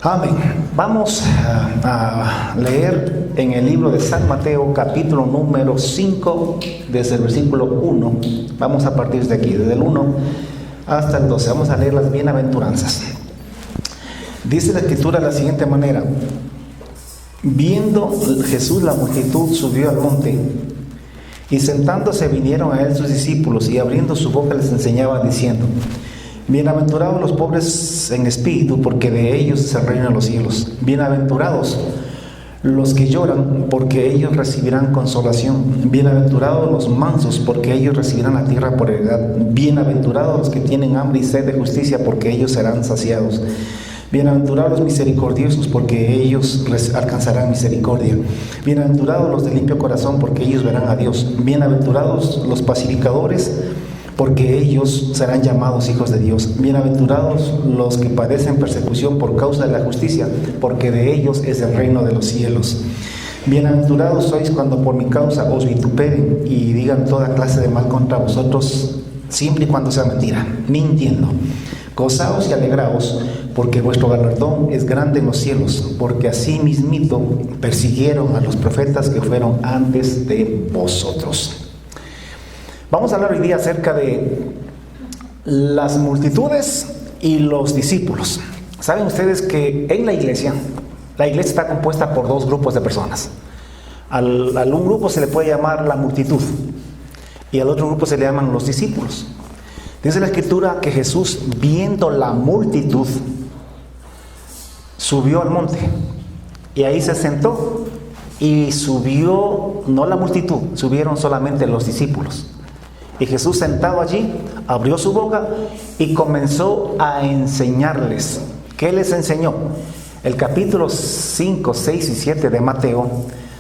Amén. Vamos a leer en el libro de San Mateo, capítulo número 5, desde el versículo 1. Vamos a partir de aquí, desde el 1 hasta el 12. Vamos a leer las bienaventuranzas. Dice la escritura de la siguiente manera: viendo Jesús la multitud, subió al monte, y sentándose vinieron a él sus discípulos, y abriendo su boca les enseñaba diciendo: bienaventurados los pobres en espíritu, porque de ellos es el reino de los cielos. Bienaventurados los que lloran, porque ellos recibirán consolación. Bienaventurados los mansos, porque ellos recibirán la tierra por heredad. Bienaventurados los que tienen hambre y sed de justicia, porque ellos serán saciados. Bienaventurados los misericordiosos, porque ellos alcanzarán misericordia. Bienaventurados los de limpio corazón, porque ellos verán a Dios. Bienaventurados los pacificadores, porque ellos serán llamados hijos de Dios. Bienaventurados los que padecen persecución por causa de la justicia, porque de ellos es el reino de los cielos. Bienaventurados sois cuando por mi causa os vituperen y digan toda clase de mal contra vosotros, siempre y cuando sea mentira, mintiendo. Gozaos y alegraos, porque vuestro galardón es grande en los cielos, porque así mismito persiguieron a los profetas que fueron antes de vosotros. Vamos a hablar hoy día acerca de las multitudes y los discípulos. Saben ustedes que en la iglesia está compuesta por dos grupos de personas. Al un grupo se le puede llamar la multitud y al otro grupo se le llaman los discípulos. Dice la escritura que Jesús, viendo la multitud, subió al monte y ahí se sentó, y subió no la multitud, subieron solamente los discípulos. Y Jesús, sentado allí, abrió su boca y comenzó a enseñarles. ¿Qué les enseñó? El capítulo 5, 6 y 7 de Mateo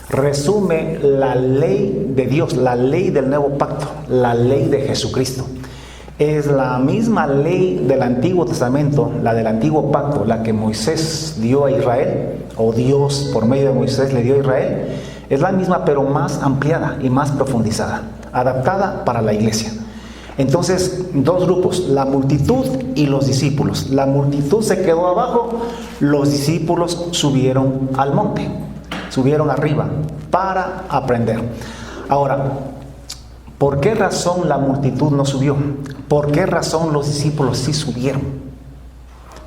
resume la ley de Dios, la ley del nuevo pacto, la ley de Jesucristo. Es la misma ley del Antiguo Testamento, la del Antiguo Pacto, la que Moisés dio a Israel, o Dios por medio de Moisés le dio a Israel. Es la misma, pero más ampliada y más profundizada, adaptada para la iglesia. Entonces, dos grupos, la multitud y los discípulos. La multitud se quedó abajo, los discípulos subieron al monte, subieron arriba para aprender. Ahora, ¿por qué razón la multitud no subió? ¿Por qué razón los discípulos sí subieron?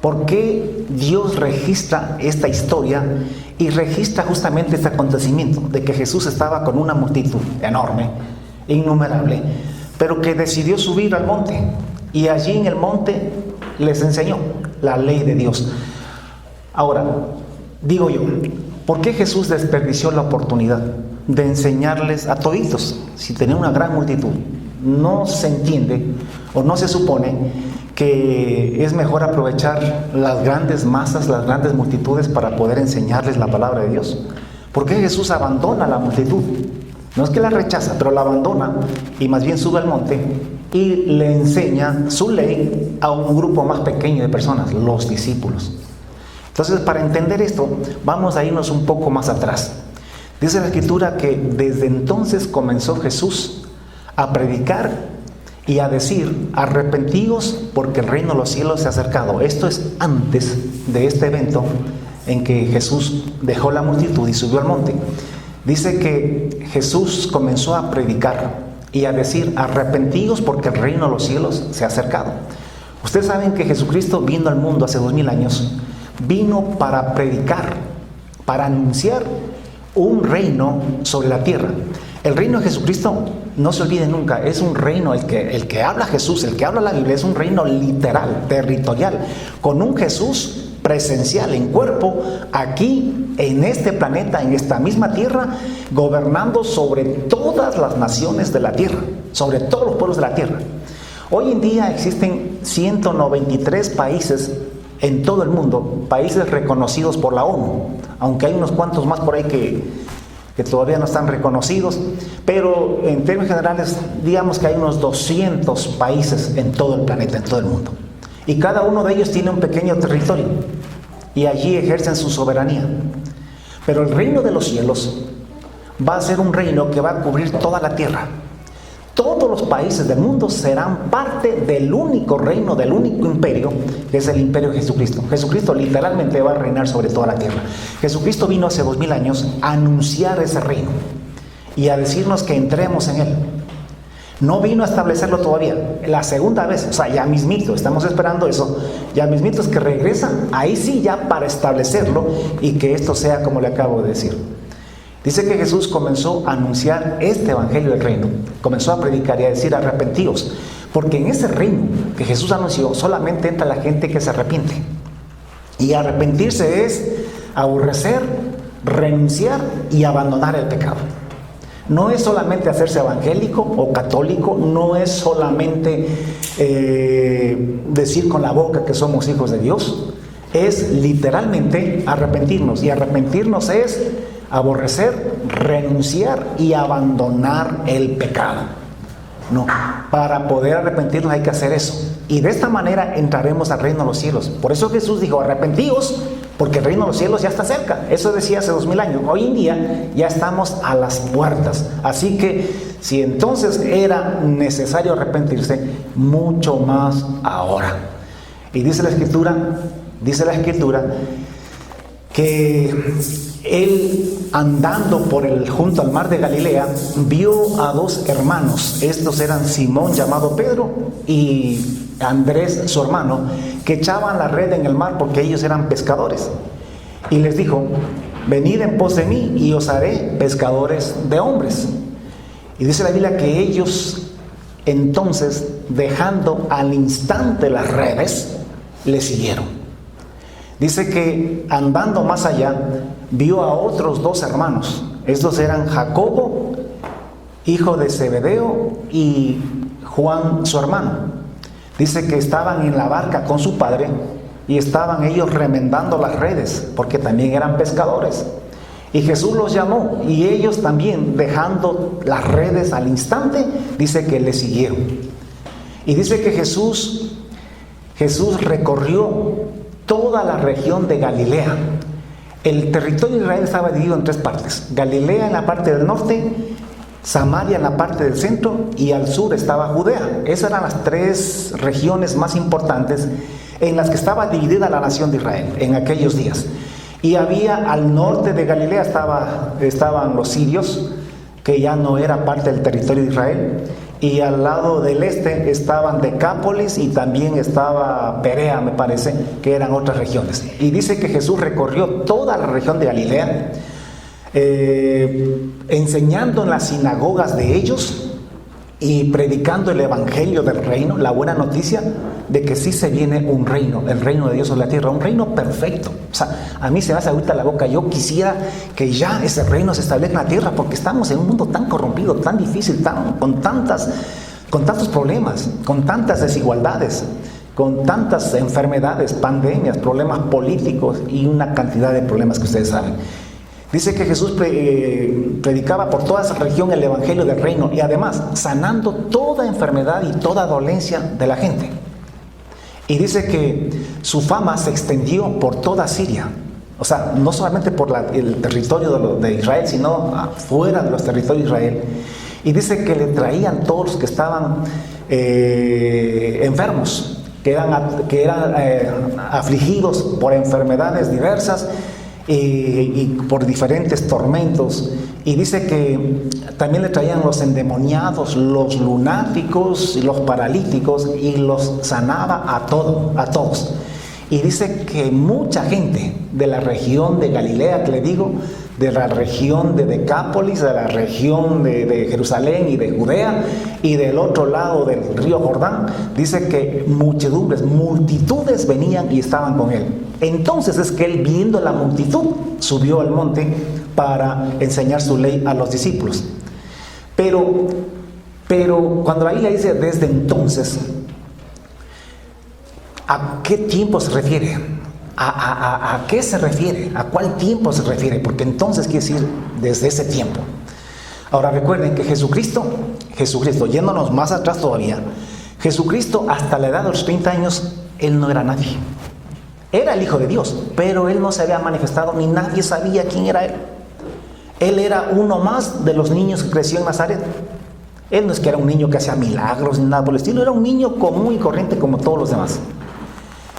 ¿Por qué Dios registra esta historia y registra justamente este acontecimiento de que Jesús estaba con una multitud enorme, innumerable, pero que decidió subir al monte, y allí en el monte les enseñó la ley de Dios? Ahora, digo yo, ¿por qué Jesús desperdició la oportunidad de enseñarles a toditos si tenía una gran multitud? No se entiende o no se supone que es mejor aprovechar las grandes masas, las grandes multitudes para poder enseñarles la palabra de Dios. ¿Por qué Jesús abandona la multitud? No es que la rechaza, pero la abandona y más bien sube al monte y le enseña su ley a un grupo más pequeño de personas, los discípulos. Entonces, para entender esto, vamos a irnos un poco más atrás. Dice la escritura que desde entonces comenzó Jesús a predicar y a decir: arrepentíos, porque el reino de los cielos se ha acercado. Esto es antes de este evento en que Jesús dejó la multitud y subió al monte. Dice que Jesús comenzó a predicar y a decir: arrepentíos, porque el reino de los cielos se ha acercado. Ustedes saben que Jesucristo vino al mundo hace 2000 años, vino para predicar, para anunciar un reino sobre la tierra. El reino de Jesucristo, no se olvide nunca, es un reino, el que habla Jesús, el que habla la Biblia, es un reino literal, territorial, con un Jesús presencial, en cuerpo, aquí, en este planeta, en esta misma tierra, gobernando sobre todas las naciones de la tierra, sobre todos los pueblos de la tierra. Hoy en día existen 193 países en todo el mundo, países reconocidos por la ONU, aunque hay unos cuantos más por ahí que todavía no están reconocidos, pero en términos generales, digamos que hay unos 200 países en todo el planeta, en todo el mundo. Y cada uno de ellos tiene un pequeño territorio, y allí ejercen su soberanía. Pero el reino de los cielos va a ser un reino que va a cubrir toda la tierra. todos los países del mundo serán parte del único reino, del único imperio, que es el imperio de Jesucristo. Jesucristo literalmente va a reinar sobre toda la tierra. Jesucristo vino hace 2000 años a anunciar ese reino y a decirnos que entremos en él. No vino a establecerlo todavía. La segunda vez, o sea, ya mismito, estamos esperando eso, ya mismito es que regresa, ahí sí ya para establecerlo y que esto sea como le acabo de decir. Dice que Jesús comenzó a anunciar este evangelio del reino, comenzó a predicar y a decir arrepentíos, porque en ese reino que Jesús anunció solamente entra la gente que se arrepiente. Y arrepentirse es aborrecer, renunciar y abandonar el pecado. No es solamente hacerse evangélico o católico, no es solamente decir con la boca que somos hijos de Dios, es literalmente arrepentirnos. Y arrepentirnos es aborrecer, renunciar y abandonar el pecado. No, para poder arrepentirnos hay que hacer eso. Y de esta manera entraremos al reino de los cielos. Por eso Jesús dijo, arrepentíos, porque el reino de los cielos ya está cerca. Eso decía hace 2000 años. Hoy en día ya estamos a las puertas. Así que si entonces era necesario arrepentirse, mucho más ahora. Y dice la Escritura que él, andando junto al mar de Galilea, vio a dos hermanos. Estos eran Simón, llamado Pedro, y Andrés, su hermano, que echaban la red en el mar porque ellos eran pescadores. Y les dijo, venid en pos de mí y os haré pescadores de hombres. Y dice la Biblia que ellos entonces, dejando al instante las redes, le siguieron. Dice que andando más allá, vio a otros dos hermanos. Estos eran Jacobo, hijo de Zebedeo, y Juan, su hermano. Dice que estaban en la barca con su padre y estaban ellos remendando las redes, porque también eran pescadores. Y Jesús los llamó y ellos también, dejando las redes al instante, dice que le siguieron. Y dice que Jesús recorrió toda la región de Galilea. El territorio de Israel estaba dividido en tres partes: Galilea en la parte del norte, Samaria en la parte del centro y al sur estaba Judea. Esas eran las tres regiones más importantes en las que estaba dividida la nación de Israel en aquellos días. Y había al norte de Galilea estaban los sirios, que ya no era parte del territorio de Israel, y al lado del este estaban Decápolis y también estaba Perea, me parece, que eran otras regiones. Y dice que Jesús recorrió toda la región de Galilea, enseñando en las sinagogas de ellos y predicando el evangelio del reino, la buena noticia de que sí se viene un reino, el reino de Dios sobre la tierra, un reino perfecto. O sea, a mí se me hace ahorita la boca, yo quisiera que ya ese reino se establezca en la tierra, porque estamos en un mundo tan corrompido, tan difícil, con tantos problemas, con tantas desigualdades, con tantas enfermedades, pandemias, problemas políticos y una cantidad de problemas que ustedes saben. Dice que Jesús predicaba por toda esa región el evangelio del reino y además sanando toda enfermedad y toda dolencia de la gente. Y dice que su fama se extendió por toda Siria. O sea, no solamente por el territorio de Israel, sino fuera de los territorios de Israel. Y dice que le traían todos los que estaban enfermos, que eran afligidos por enfermedades diversas y por diferentes tormentos. Y dice que también le traían los endemoniados, los lunáticos, los paralíticos, y los sanaba a todos. Y dice que mucha gente de la región de Galilea, que le digo, de la región de Decápolis, de la región de Jerusalén y de Judea, y del otro lado del río Jordán, dice que multitudes venían y estaban con él. Entonces es que él, viendo la multitud, subió al monte para enseñar su ley a los discípulos. Pero cuando ahí le dice desde entonces, ¿a qué tiempo se refiere? ¿A qué se refiere? ¿A cuál tiempo se refiere? Porque entonces quiere decir desde ese tiempo. Ahora recuerden que Jesucristo, yéndonos más atrás todavía, Jesucristo hasta la edad de los 30 años, él no era nadie. Era el Hijo de Dios, pero él no se había manifestado ni nadie sabía quién era él. Él era uno más de los niños que creció en Nazaret. Él no es que era un niño que hacía milagros ni nada por el estilo, era un niño común y corriente como todos los demás.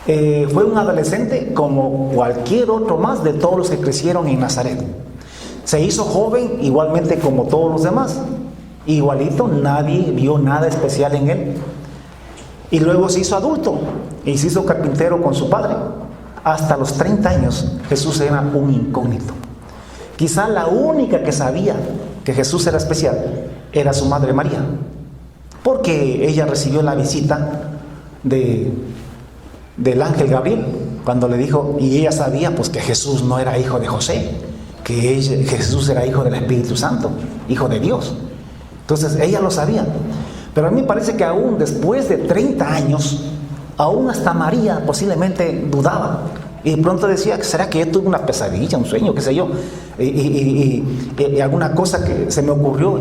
Fue un adolescente como cualquier otro más de todos los que crecieron en Nazaret. Se hizo joven igualmente como todos los demás. Igualito, nadie vio nada especial en él. Y luego se hizo adulto y se hizo carpintero con su padre. Hasta los 30 años Jesús era un incógnito. Quizá la única que sabía que Jesús era especial era su madre María, porque ella recibió la visita del ángel Gabriel cuando le dijo, y ella sabía pues que Jesús no era hijo de José, que Jesús era hijo del Espíritu Santo, hijo de Dios. Entonces ella lo sabía. Pero a mí me parece que aún después de 30 años, aún hasta María posiblemente dudaba. Y pronto decía, ¿será que yo tuve una pesadilla, un sueño, qué sé yo? Y alguna cosa que se me ocurrió,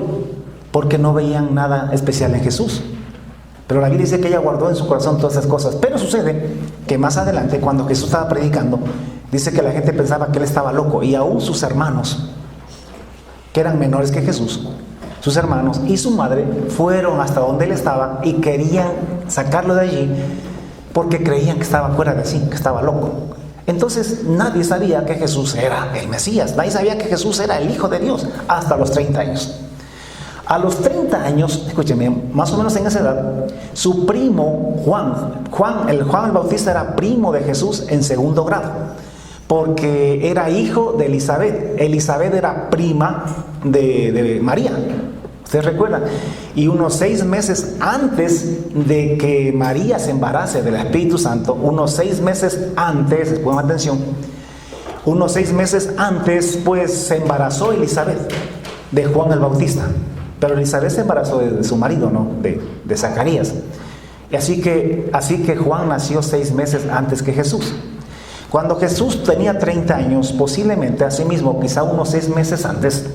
porque no veían nada especial en Jesús. Pero la Biblia dice que ella guardó en su corazón todas esas cosas. Pero sucede que más adelante, cuando Jesús estaba predicando, dice que la gente pensaba que él estaba loco. Y aún sus hermanos, que eran menores que Jesús, sus hermanos y su madre fueron hasta donde él estaba y querían sacarlo de allí porque creían que estaba fuera de sí, que estaba loco. Entonces nadie sabía que Jesús era el Mesías, nadie sabía que Jesús era el Hijo de Dios hasta los 30 años. A los 30 años, escúcheme, más o menos en esa edad, su primo Juan el Bautista era primo de Jesús en segundo grado, porque era hijo de Elizabeth. Elizabeth era prima de María. ¿Ustedes recuerdan? Y unos 6 meses antes de que María se embarace del Espíritu Santo, unos 6 meses antes, pongan atención, unos 6 meses antes, pues se embarazó Elizabeth de Juan el Bautista. Pero Elizabeth se embarazó de su marido, ¿no? De Zacarías. Y así que Juan nació 6 meses antes que Jesús. Cuando Jesús tenía 30 años, posiblemente asimismo, quizá unos 6 meses antes,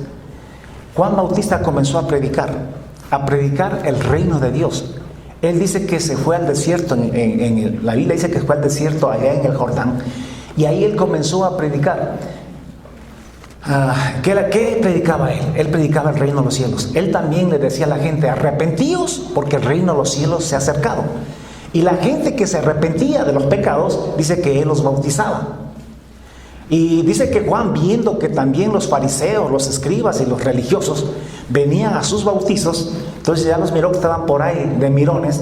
Juan Bautista comenzó a predicar el reino de Dios. Él dice que se fue al desierto, la Biblia dice que fue al desierto allá en el Jordán, y ahí él comenzó a predicar. ¿Qué predicaba él? Él predicaba el reino de los cielos. Él también le decía a la gente, arrepentíos porque el reino de los cielos se ha acercado. Y la gente que se arrepentía de los pecados, dice que él los bautizaba. Y dice que Juan, viendo que también los fariseos, los escribas y los religiosos venían a sus bautizos, entonces ya los miró que estaban por ahí de mirones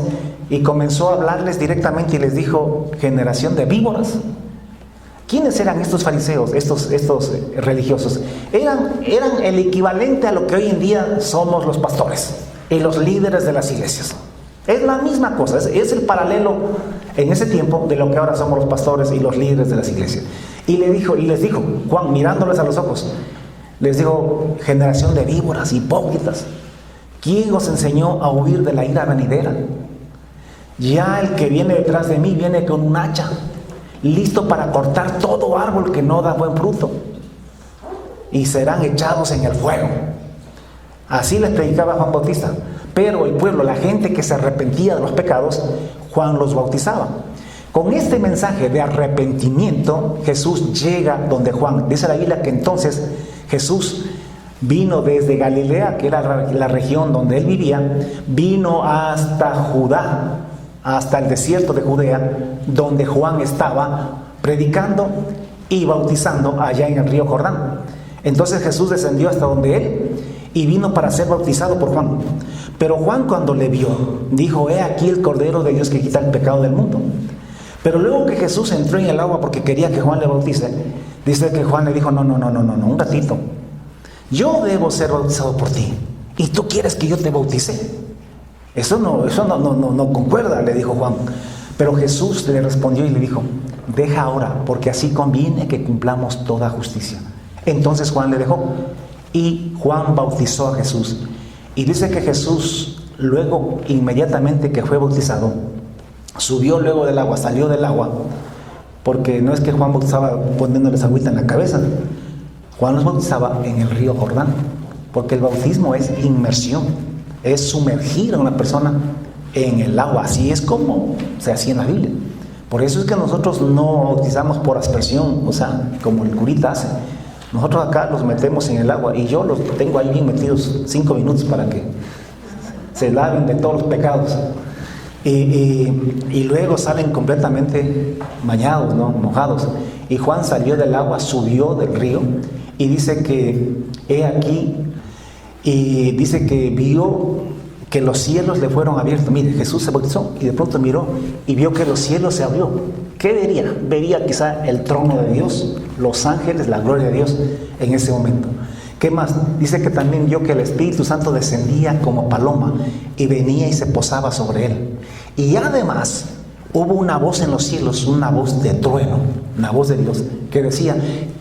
y comenzó a hablarles directamente y les dijo, generación de víboras. ¿Quiénes eran estos fariseos, estos religiosos? Eran el equivalente a lo que hoy en día somos los pastores y los líderes de las iglesias. Es la misma cosa, es el paralelo en ese tiempo de lo que ahora somos los pastores y los líderes de las iglesias. Y les dijo, Juan, mirándoles a los ojos, les dijo, generación de víboras, hipócritas, ¿quién os enseñó a huir de la ira venidera? Ya el que viene detrás de mí viene con un hacha, listo para cortar todo árbol que no da buen fruto, y serán echados en el fuego. Así les predicaba Juan Bautista. Pero el pueblo, la gente que se arrepentía de los pecados, Juan los bautizaba. Con este mensaje de arrepentimiento, Jesús llega donde Juan. Dice la Biblia que entonces Jesús vino desde Galilea, que era la región donde él vivía, vino hasta Judá, hasta el desierto de Judea, donde Juan estaba predicando y bautizando allá en el río Jordán. Entonces Jesús descendió hasta donde él y vino para ser bautizado por Juan. Pero Juan, cuando le vio, dijo, he aquí el Cordero de Dios que quita el pecado del mundo. Pero luego que Jesús entró en el agua porque quería que Juan le bautice, dice que Juan le dijo, no, un ratito. Yo debo ser bautizado por ti y tú quieres que yo te bautice. Eso no concuerda, le dijo Juan. Pero Jesús le respondió y le dijo, deja ahora, porque así conviene que cumplamos toda justicia. Entonces Juan le dejó y Juan bautizó a Jesús. Y dice que Jesús, luego, inmediatamente que fue bautizado, subió luego del agua, salió del agua, porque no es que Juan bautizaba poniéndoles agüita en la cabeza. Juan los bautizaba en el río Jordán, porque el bautismo es inmersión, es sumergir a una persona en el agua. Así es como se hacía en la Biblia. Por eso es que nosotros no bautizamos por aspersión, o sea, como el curita hace. Nosotros acá los metemos en el agua y yo los tengo ahí bien metidos 5 minutos para que se laven de todos los pecados. Y luego salen completamente bañados, ¿no? Mojados. Y Juan salió del agua, subió del río y dice que he aquí, y dice que vio que los cielos le fueron abiertos. Mire, Jesús se bautizó y de pronto miró y vio que los cielos se abrió. ¿Qué vería? Vería quizá el trono de Dios, los ángeles, la gloria de Dios en ese momento. ¿Qué más? Dice que también vio que el Espíritu Santo descendía como paloma y venía y se posaba sobre él. Y además hubo una voz en los cielos, una voz de trueno, una voz de Dios que decía: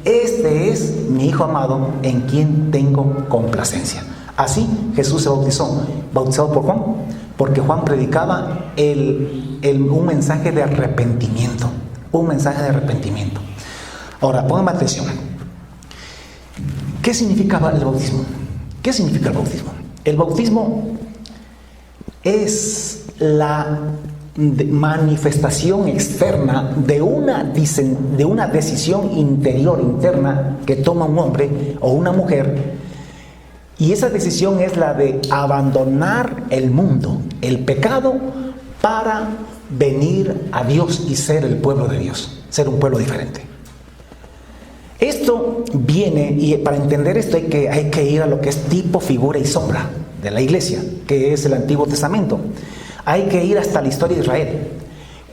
este es mi Hijo amado en quien tengo complacencia. Así Jesús se bautizó. ¿Bautizado por Juan? Porque Juan predicaba un mensaje de arrepentimiento. Un mensaje de arrepentimiento. Ahora, pónganme atención. ¿Qué significaba el bautismo? ¿Qué significa el bautismo? El bautismo es la manifestación externa de una decisión interior, interna, que toma un hombre o una mujer. Y esa decisión es la de abandonar el mundo, el pecado, para venir a Dios y ser el pueblo de Dios, ser un pueblo diferente. Esto viene, y para entender esto hay que ir a lo que es tipo, figura y sombra de la iglesia, que es el Antiguo Testamento. Hay que ir hasta la historia de Israel.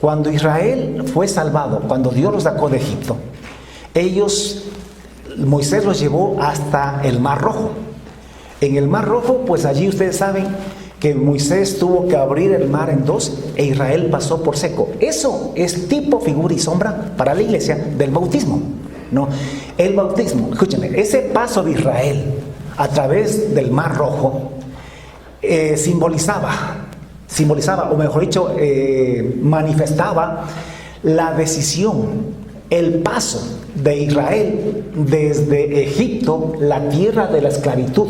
Cuando Israel fue salvado, cuando Dios los sacó de Egipto, Moisés los llevó hasta el Mar Rojo. En el Mar Rojo, pues allí ustedes saben que Moisés tuvo que abrir el mar en dos e Israel pasó por seco. Eso es tipo, figura y sombra para la iglesia del bautismo. No, el bautismo, escúchenme, ese paso de Israel a través del Mar Rojo simbolizaba, o mejor dicho, manifestaba la decisión, el paso de Israel desde Egipto, la tierra de la esclavitud,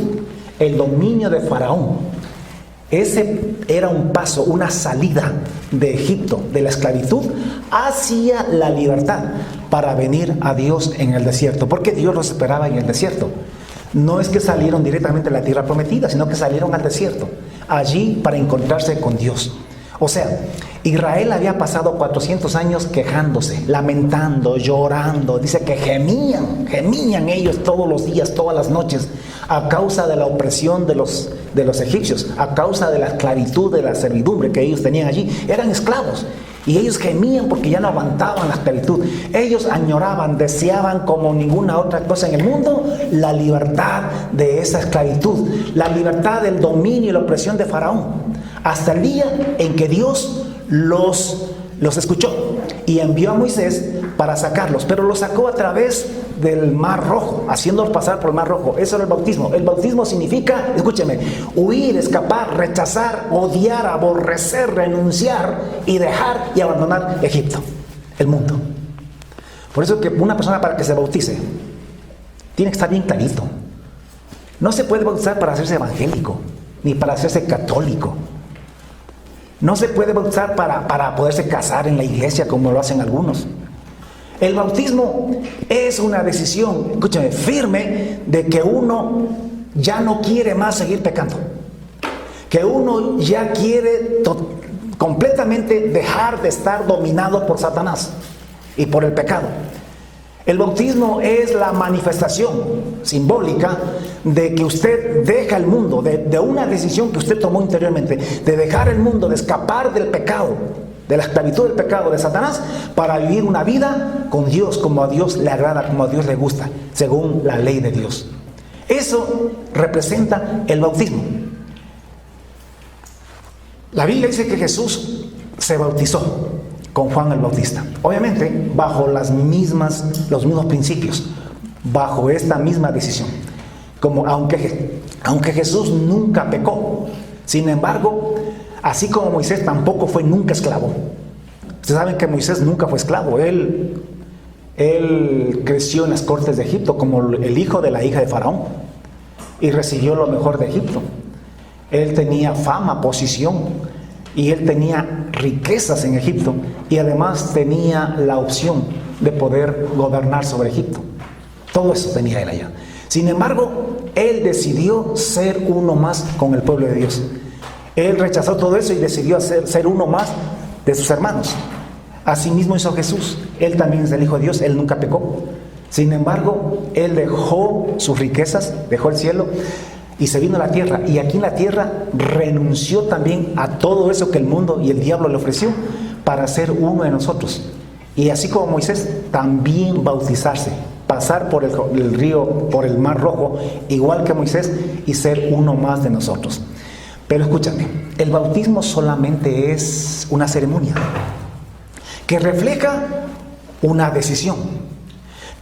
el dominio de Faraón. Ese era un paso, una salida de Egipto, de la esclavitud, hacia la libertad, para venir a Dios en el desierto, porque Dios los esperaba en el desierto. No es que salieron directamente a la tierra prometida, sino que salieron al desierto, allí para encontrarse con Dios. O sea, Israel había pasado 400 años quejándose, lamentando, llorando. Dice que gemían ellos todos los días, todas las noches, a causa de la opresión de los egipcios, a causa de la esclavitud, de la servidumbre que ellos tenían allí. Eran esclavos y ellos gemían porque ya no aguantaban la esclavitud. Ellos añoraban, deseaban como ninguna otra cosa en el mundo la libertad de esa esclavitud, la libertad del dominio y la opresión de Faraón. Hasta el día en que Dios los escuchó y envió a Moisés para sacarlos, pero los sacó a través del Mar Rojo, haciéndolos pasar por el Mar Rojo. Eso era el bautismo. El bautismo significa, escúcheme, huir, escapar, rechazar, odiar, aborrecer, renunciar y dejar y abandonar Egipto, el mundo. Por eso que una persona, para que se bautice, tiene que estar bien clarito. No se puede bautizar para hacerse evangélico, ni para hacerse católico. No se puede bautizar para poderse casar en la iglesia como lo hacen algunos. El bautismo es una decisión, escúchame, firme, de que uno ya no quiere más seguir pecando. Que uno ya quiere completamente dejar de estar dominado por Satanás y por el pecado. El bautismo es la manifestación simbólica de que usted deja el mundo, de una decisión que usted tomó interiormente, de dejar el mundo, de escapar del pecado, de la esclavitud del pecado de Satanás, para vivir una vida con Dios, como a Dios le agrada, como a Dios le gusta, según la ley de Dios. Eso representa el bautismo. La Biblia dice que Jesús se bautizó con Juan el Bautista, obviamente bajo los mismos principios, bajo esta misma decisión, aunque Jesús nunca pecó. Sin embargo, así como Moisés tampoco fue nunca esclavo. Ustedes saben que Moisés nunca fue esclavo. Él creció en las cortes de Egipto como el hijo de la hija de Faraón y recibió lo mejor de Egipto. Él tenía fama, posición, y él tenía riquezas en Egipto, y además tenía la opción de poder gobernar sobre Egipto. Todo eso tenía él allá. Sin embargo, él decidió ser uno más con el pueblo de Dios. Él rechazó todo eso y decidió ser uno más de sus hermanos. Asimismo hizo Jesús. Él también es el Hijo de Dios, Él nunca pecó. Sin embargo, Él dejó sus riquezas, dejó el cielo y se vino a la tierra. Y aquí en la tierra renunció también a todo eso que el mundo y el diablo le ofreció para ser uno de nosotros. Y así como Moisés, también bautizarse, pasar por el río, por el mar rojo, igual que Moisés, y ser uno más de nosotros. Pero escúchame, el bautismo solamente es una ceremonia que refleja una decisión.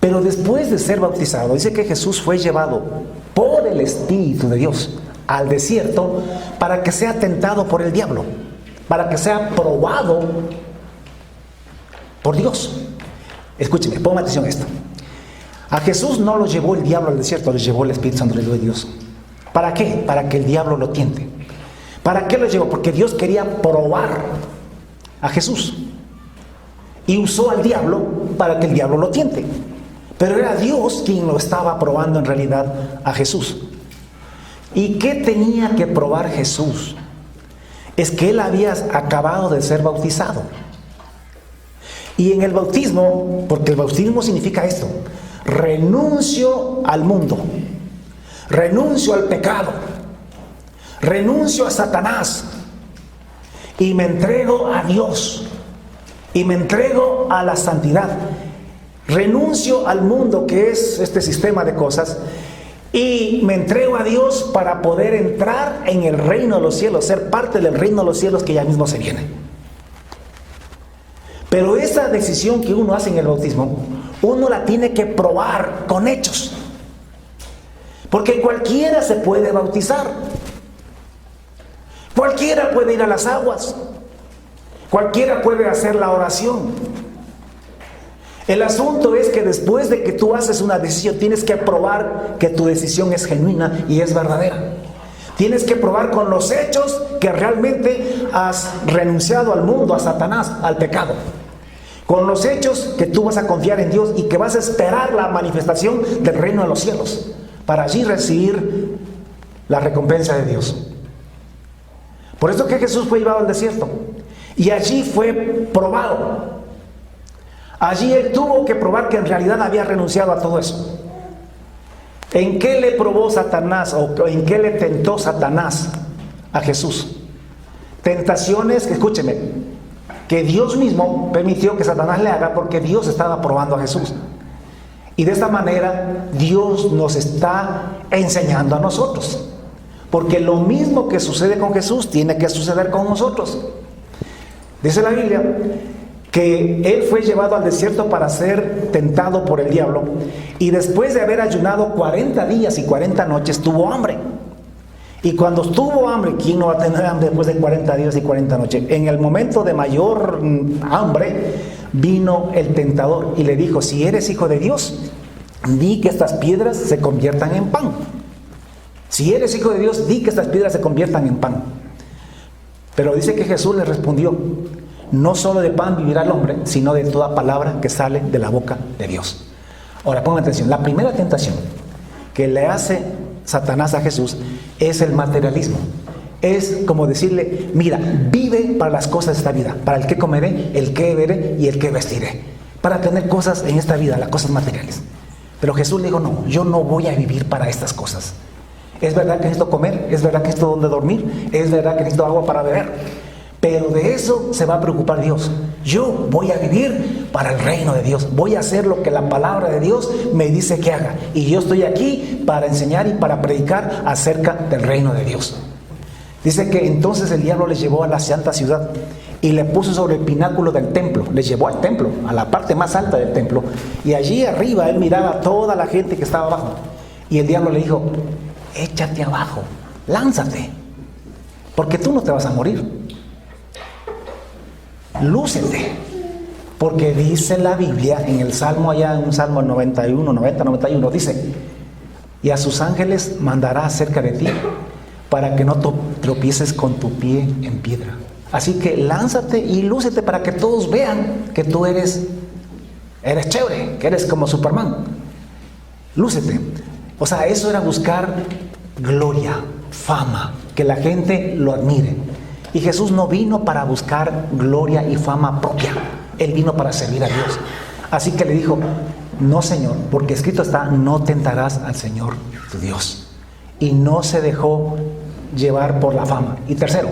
Pero después de ser bautizado, dice que Jesús fue llevado por el Espíritu de Dios al desierto para que sea tentado por el diablo, para que sea probado por Dios. Escúcheme, ponme atención a esto. A Jesús no lo llevó el diablo al desierto, lo llevó el Espíritu Santo de Dios. ¿Para qué? Para que el diablo lo tiente. ¿Para qué lo llevó? Porque Dios quería probar a Jesús. Y usó al diablo para que el diablo lo tiente. Pero era Dios quien lo estaba probando en realidad a Jesús. ¿Y qué tenía que probar Jesús? Es que él había acabado de ser bautizado. Y en el bautismo, porque el bautismo significa esto: renuncio al mundo, renuncio al pecado, renuncio a Satanás y me entrego a Dios y me entrego a la santidad. Renuncio al mundo, que es este sistema de cosas, y me entrego a Dios para poder entrar en el reino de los cielos, ser parte del reino de los cielos que ya mismo se viene. Pero esa decisión que uno hace en el bautismo, uno la tiene que probar con hechos. Porque cualquiera se puede bautizar. Cualquiera puede ir a las aguas. Cualquiera puede hacer la oración. El asunto es que después de que tú haces una decisión, tienes que probar que tu decisión es genuina y es verdadera. Tienes que probar con los hechos que realmente has renunciado al mundo, a Satanás, al pecado. Con los hechos que tú vas a confiar en Dios y que vas a esperar la manifestación del reino de los cielos, para allí recibir la recompensa de Dios. Por eso que Jesús fue llevado al desierto y allí fue probado. Allí él tuvo que probar que en realidad había renunciado a todo eso. ¿En qué le probó Satanás o en qué le tentó Satanás a Jesús? Tentaciones, escúcheme, que Dios mismo permitió que Satanás le haga porque Dios estaba probando a Jesús. Y de esta manera Dios nos está enseñando a nosotros. Porque lo mismo que sucede con Jesús tiene que suceder con nosotros. Dice la Biblia que él fue llevado al desierto para ser tentado por el diablo, y después de haber ayunado 40 días y 40 noches tuvo hambre. Y cuando tuvo hambre, ¿quién no va a tener hambre después de 40 días y 40 noches? En el momento de mayor hambre vino el tentador y le dijo: si eres hijo de Dios, di que estas piedras se conviertan en pan. Si eres hijo de Dios, di que estas piedras se conviertan en pan. Pero dice que Jesús le respondió: no solo de pan vivirá el hombre, sino de toda palabra que sale de la boca de Dios. Ahora pongan atención, la primera tentación que le hace Satanás a Jesús es el materialismo. Es como decirle: mira, vive para las cosas de esta vida, para el que comeré, el que beberé y el que vestiré, para tener cosas en esta vida, las cosas materiales. Pero Jesús le dijo: no, yo no voy a vivir para estas cosas. Es verdad que necesito comer, es verdad que necesito donde dormir, es verdad que necesito agua para beber, pero de eso se va a preocupar Dios. Yo voy a vivir para el reino de Dios. Voy a hacer lo que la palabra de Dios me dice que haga. Y yo estoy aquí para enseñar y para predicar acerca del reino de Dios. Dice que entonces el diablo le llevó a la santa ciudad y le puso sobre el pináculo del templo. Le llevó al templo, a la parte más alta del templo. Y allí arriba él miraba a toda la gente que estaba abajo. Y el diablo le dijo: échate abajo, lánzate, porque tú no te vas a morir. Lúcete, porque dice la Biblia en el Salmo, allá en un Salmo 91, dice: y a sus ángeles mandará acerca de ti para que no tropieces con tu pie en piedra. Así que lánzate y lúcete para que todos vean que tú eres chévere, que eres como Superman. Lúcete. O sea, eso era buscar gloria, fama, que la gente lo admire. Y Jesús no vino para buscar gloria y fama propia. Él vino para servir a Dios. Así que le dijo, no, Señor, porque escrito está, no tentarás al Señor tu Dios. Y no se dejó llevar por la fama. Y tercero,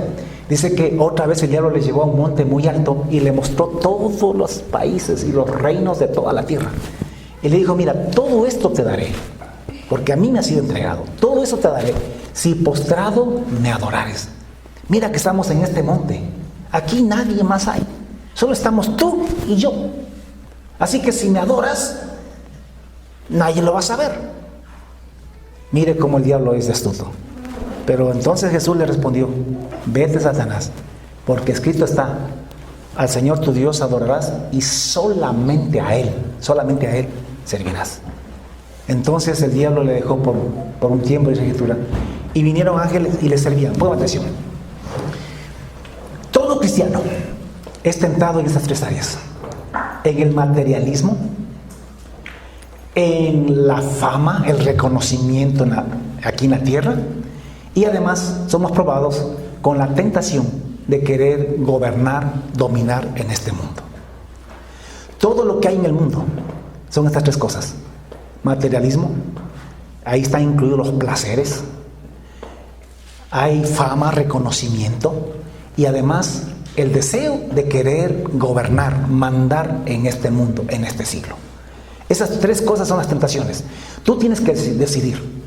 dice que otra vez el diablo le llevó a un monte muy alto y le mostró todos los países y los reinos de toda la tierra. Y le dijo, mira, todo esto te daré, porque a mí me ha sido entregado. Todo eso te daré, si postrado me adorares. Mira que estamos en este monte. Aquí nadie más hay. Solo estamos tú y yo. Así que si me adoras, nadie lo va a saber. Mire cómo el diablo es de astuto. Pero entonces Jesús le respondió, vete, Satanás, porque escrito está, al Señor tu Dios adorarás y solamente a Él servirás. Entonces el diablo le dejó por un tiempo, dice la Escritura, y vinieron ángeles y le servían. Pongan atención. Todo cristiano es tentado en estas tres áreas: en el materialismo, en la fama, el reconocimiento aquí en la tierra, y además somos probados con la tentación de querer gobernar, dominar en este mundo. Todo lo que hay en el mundo son estas tres cosas: materialismo, ahí están incluidos los placeres, hay fama, reconocimiento, y además el deseo de querer gobernar, mandar en este mundo, en este siglo. Esas tres cosas son las tentaciones. Tú tienes que decidir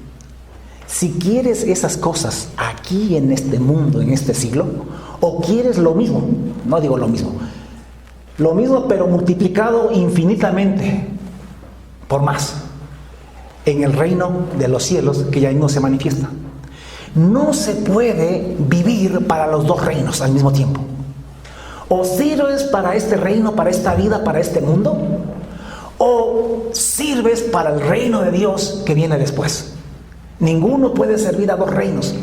si quieres esas cosas aquí en este mundo, en este siglo, o quieres lo mismo. No digo lo mismo pero multiplicado infinitamente por más en el reino de los cielos, que ya no se manifiesta. No se puede vivir para los dos reinos al mismo tiempo. O sirves para este reino, para esta vida, para este mundo, o sirves para el reino de Dios que viene después. Ninguno puede servir a dos reinos,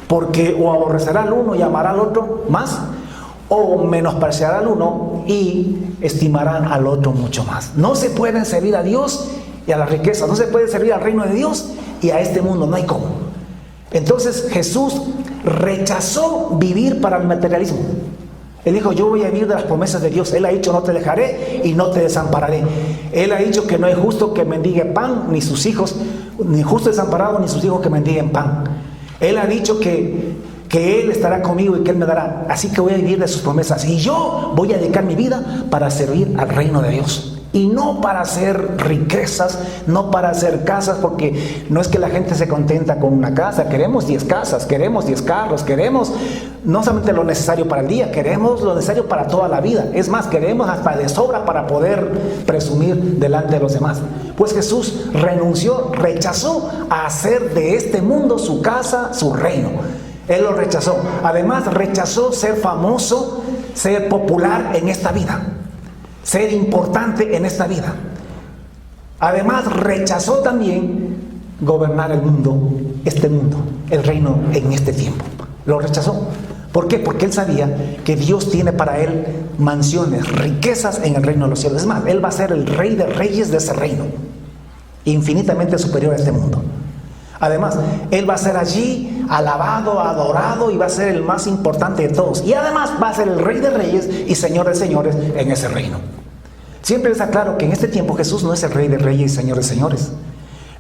porque o aborrecerá al uno y amará al otro más, o menospreciará al uno y estimarán al otro mucho más. No se pueden servir a Dios y a la riqueza, no se puede servir al reino de Dios y a este mundo, no hay cómo. Entonces Jesús rechazó vivir para el materialismo. Él dijo, yo voy a vivir de las promesas de Dios. Él ha dicho, no te dejaré y no te desampararé. Él ha dicho que no es justo que mendigue pan, ni sus hijos, ni justo desamparado, ni sus hijos que mendiguen pan. Él ha dicho que Él estará conmigo y que Él me dará. Así que voy a vivir de sus promesas. Y yo voy a dedicar mi vida para servir al reino de Dios. Y no para hacer riquezas, no para hacer casas, porque no es que la gente se contenta con una casa. Queremos 10 casas, queremos 10 carros, queremos no solamente lo necesario para el día, queremos lo necesario para toda la vida. Es más, queremos hasta de sobra para poder presumir delante de los demás. Pues Jesús renunció, rechazó a hacer de este mundo su casa, su reino. Él lo rechazó. Además, rechazó ser famoso, ser popular en esta vida, ser importante en esta vida. Además, rechazó también gobernar el mundo, este mundo, el reino en este tiempo. Lo rechazó. ¿Por qué? Porque él sabía que Dios tiene para él mansiones, riquezas en el reino de los cielos. Es más, él va a ser el rey de reyes de ese reino, infinitamente superior a este mundo. Además, él va a ser allí alabado, adorado, y va a ser el más importante de todos. Y además va a ser el rey de reyes y señor de señores en ese reino. Siempre está claro que en este tiempo Jesús no es el rey de reyes y señor de señores.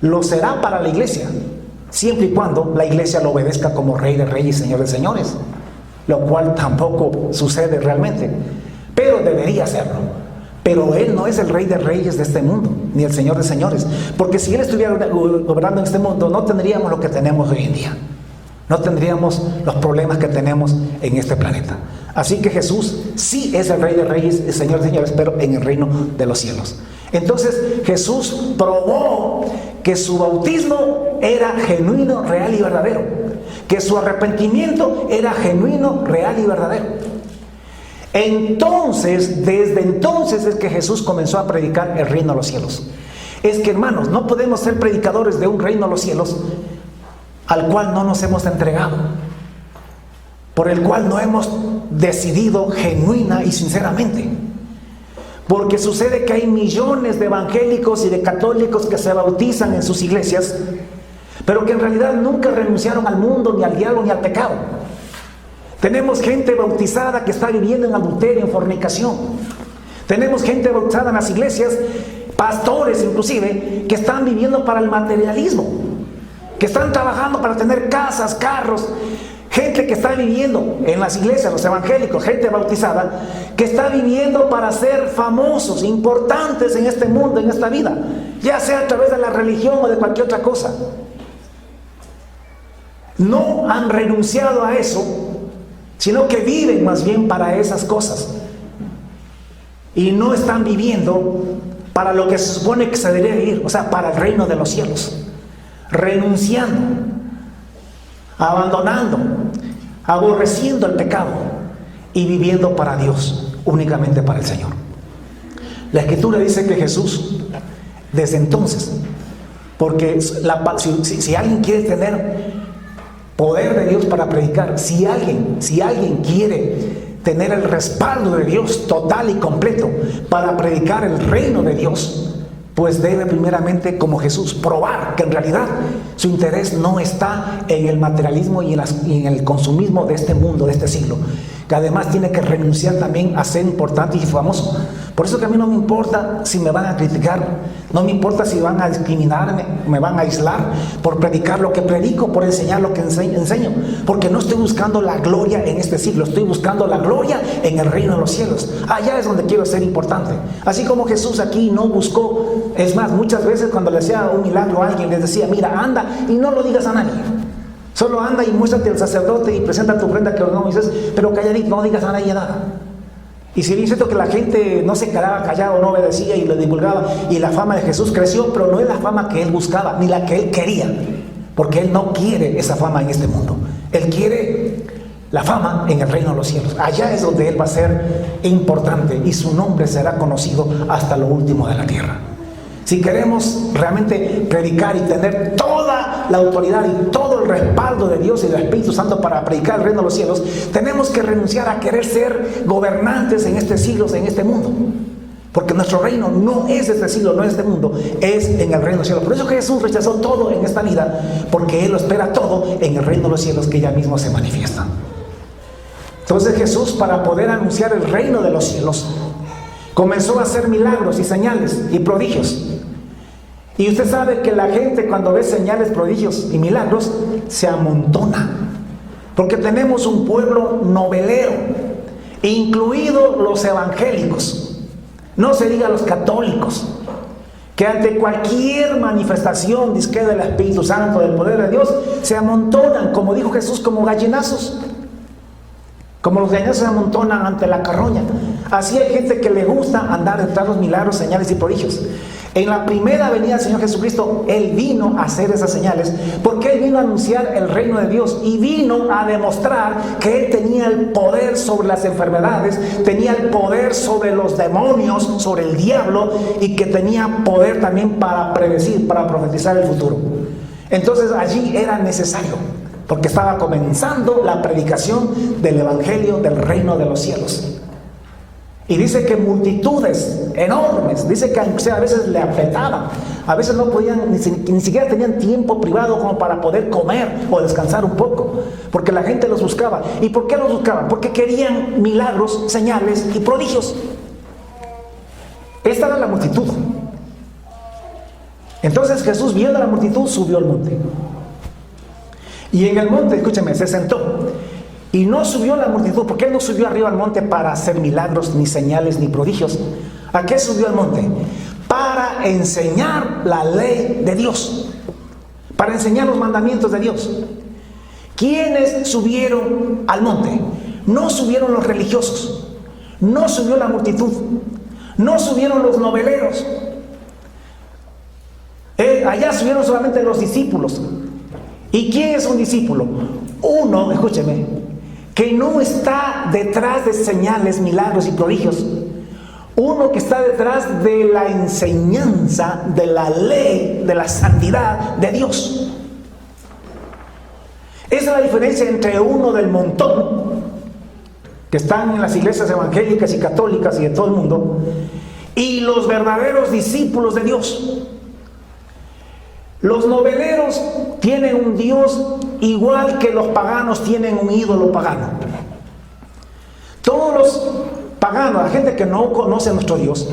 Lo será para la iglesia, siempre y cuando la iglesia lo obedezca como rey de reyes y señor de señores, lo cual tampoco sucede realmente, pero debería hacerlo. Pero Él no es el rey de reyes de este mundo, ni el señor de señores, porque si Él estuviera gobernando en este mundo, no tendríamos lo que tenemos hoy en día, no tendríamos los problemas que tenemos en este planeta. Así que Jesús sí es el rey de reyes, el señor de señores, pero en el reino de los cielos. Entonces Jesús probó que su bautismo era genuino, real y verdadero, que su arrepentimiento era genuino, real y verdadero. Entonces, desde entonces es que Jesús comenzó a predicar el reino de los cielos. Es que, hermanos, no podemos ser predicadores de un reino de los cielos al cual no nos hemos entregado, por el cual no hemos decidido genuina y sinceramente. Porque sucede que hay millones de evangélicos y de católicos que se bautizan en sus iglesias, pero que en realidad nunca renunciaron al mundo, ni al diablo, ni al pecado. Tenemos gente bautizada que está viviendo en adulterio, en fornicación. Tenemos gente bautizada en las iglesias, pastores inclusive, que están viviendo para el materialismo, que están trabajando para tener casas, carros. Gente que está viviendo en las iglesias, los evangélicos, gente bautizada, que está viviendo para ser famosos, importantes en este mundo, en esta vida, ya sea a través de la religión o de cualquier otra cosa. No han renunciado a eso, sino que viven más bien para esas cosas. Y no están viviendo para lo que se supone que se debería vivir, o sea, para el reino de los cielos. Renunciando, abandonando, aborreciendo el pecado y viviendo para Dios, únicamente para el Señor. La Escritura dice que Jesús, desde entonces, porque si alguien quiere tener poder de Dios para predicar, si alguien quiere tener el respaldo de Dios total y completo para predicar el reino de Dios, pues debe primeramente, como Jesús, probar que en realidad su interés no está en el materialismo y en el consumismo de este mundo, de este siglo, que además tiene que renunciar también a ser importante y famoso. Por eso que a mí no me importa si me van a criticar, no me importa si van a discriminarme, me van a aislar por predicar lo que predico, por enseñar lo que enseño, porque no estoy buscando la gloria en este siglo, estoy buscando la gloria en el reino de los cielos. Allá es donde quiero ser importante. Así como Jesús aquí no buscó, es más, muchas veces cuando le hacía un milagro a alguien, les decía, mira, anda y no lo digas a nadie. Solo anda y muéstrate al sacerdote y presenta tu ofrenda que ordenó Moisés, pero calladito, no digas a nadie nada. Y si bien es cierto que la gente no se quedaba callado, no obedecía y lo divulgaba, y la fama de Jesús creció, pero no es la fama que él buscaba, ni la que él quería, porque él no quiere esa fama en este mundo. Él quiere la fama en el reino de los cielos. Allá es donde él va a ser importante y su nombre será conocido hasta lo último de la tierra. Si queremos realmente predicar y tener toda la autoridad y todo el respaldo de Dios y del Espíritu Santo para predicar el reino de los cielos, tenemos que renunciar a querer ser gobernantes en este siglo, en este mundo. Porque nuestro reino no es de este siglo, no es de este mundo, es en el reino de los cielos. Por eso que Jesús rechazó todo en esta vida, porque Él lo espera todo en el reino de los cielos que ya mismo se manifiesta. Entonces Jesús, para poder anunciar el reino de los cielos, comenzó a hacer milagros y señales y prodigios. Y usted sabe que la gente cuando ve señales, prodigios y milagros se amontona, porque tenemos un pueblo novelero, incluidos los evangélicos, no se diga los católicos, que ante cualquier manifestación disque del Espíritu Santo, del poder de Dios, se amontonan, como dijo Jesús, como gallinazos. Como los gallinazos se amontonan ante la carroña. Así hay gente que le gusta andar detrás de los milagros, señales y prodigios. En la primera venida del Señor Jesucristo, Él vino a hacer esas señales, porque Él vino a anunciar el reino de Dios y vino a demostrar que Él tenía el poder sobre las enfermedades, tenía el poder sobre los demonios, sobre el diablo, y que tenía poder también para predecir, para profetizar el futuro. Entonces allí era necesario, porque estaba comenzando la predicación del Evangelio del reino de los cielos. Y dice que multitudes enormes, dice que a veces le apretaban, a veces no podían, ni siquiera tenían tiempo privado como para poder comer o descansar un poco, porque la gente los buscaba. ¿Y por qué los buscaban? Porque querían milagros, señales y prodigios. Esta era la multitud. Entonces Jesús, viendo a la multitud, subió al monte. Y en el monte, escúcheme, se sentó. Y no subió la multitud, porque Él no subió arriba al monte para hacer milagros, ni señales, ni prodigios. ¿A qué subió al monte? Para enseñar la ley de Dios, para enseñar los mandamientos de Dios. ¿Quiénes subieron al monte? No subieron los religiosos, no subió la multitud, no subieron los noveleros. Allá subieron solamente los discípulos. ¿Y quién es un discípulo? Uno, escúcheme, que no está detrás de señales, milagros y prodigios. Uno que está detrás de la enseñanza, de la ley, de la santidad de Dios. Esa es la diferencia entre uno del montón, que están en las iglesias evangélicas y católicas y de todo el mundo, y los verdaderos discípulos de Dios. Los noveleros tienen un Dios igual que los paganos tienen un ídolo pagano. Todos los paganos, la gente que no conoce a nuestro Dios,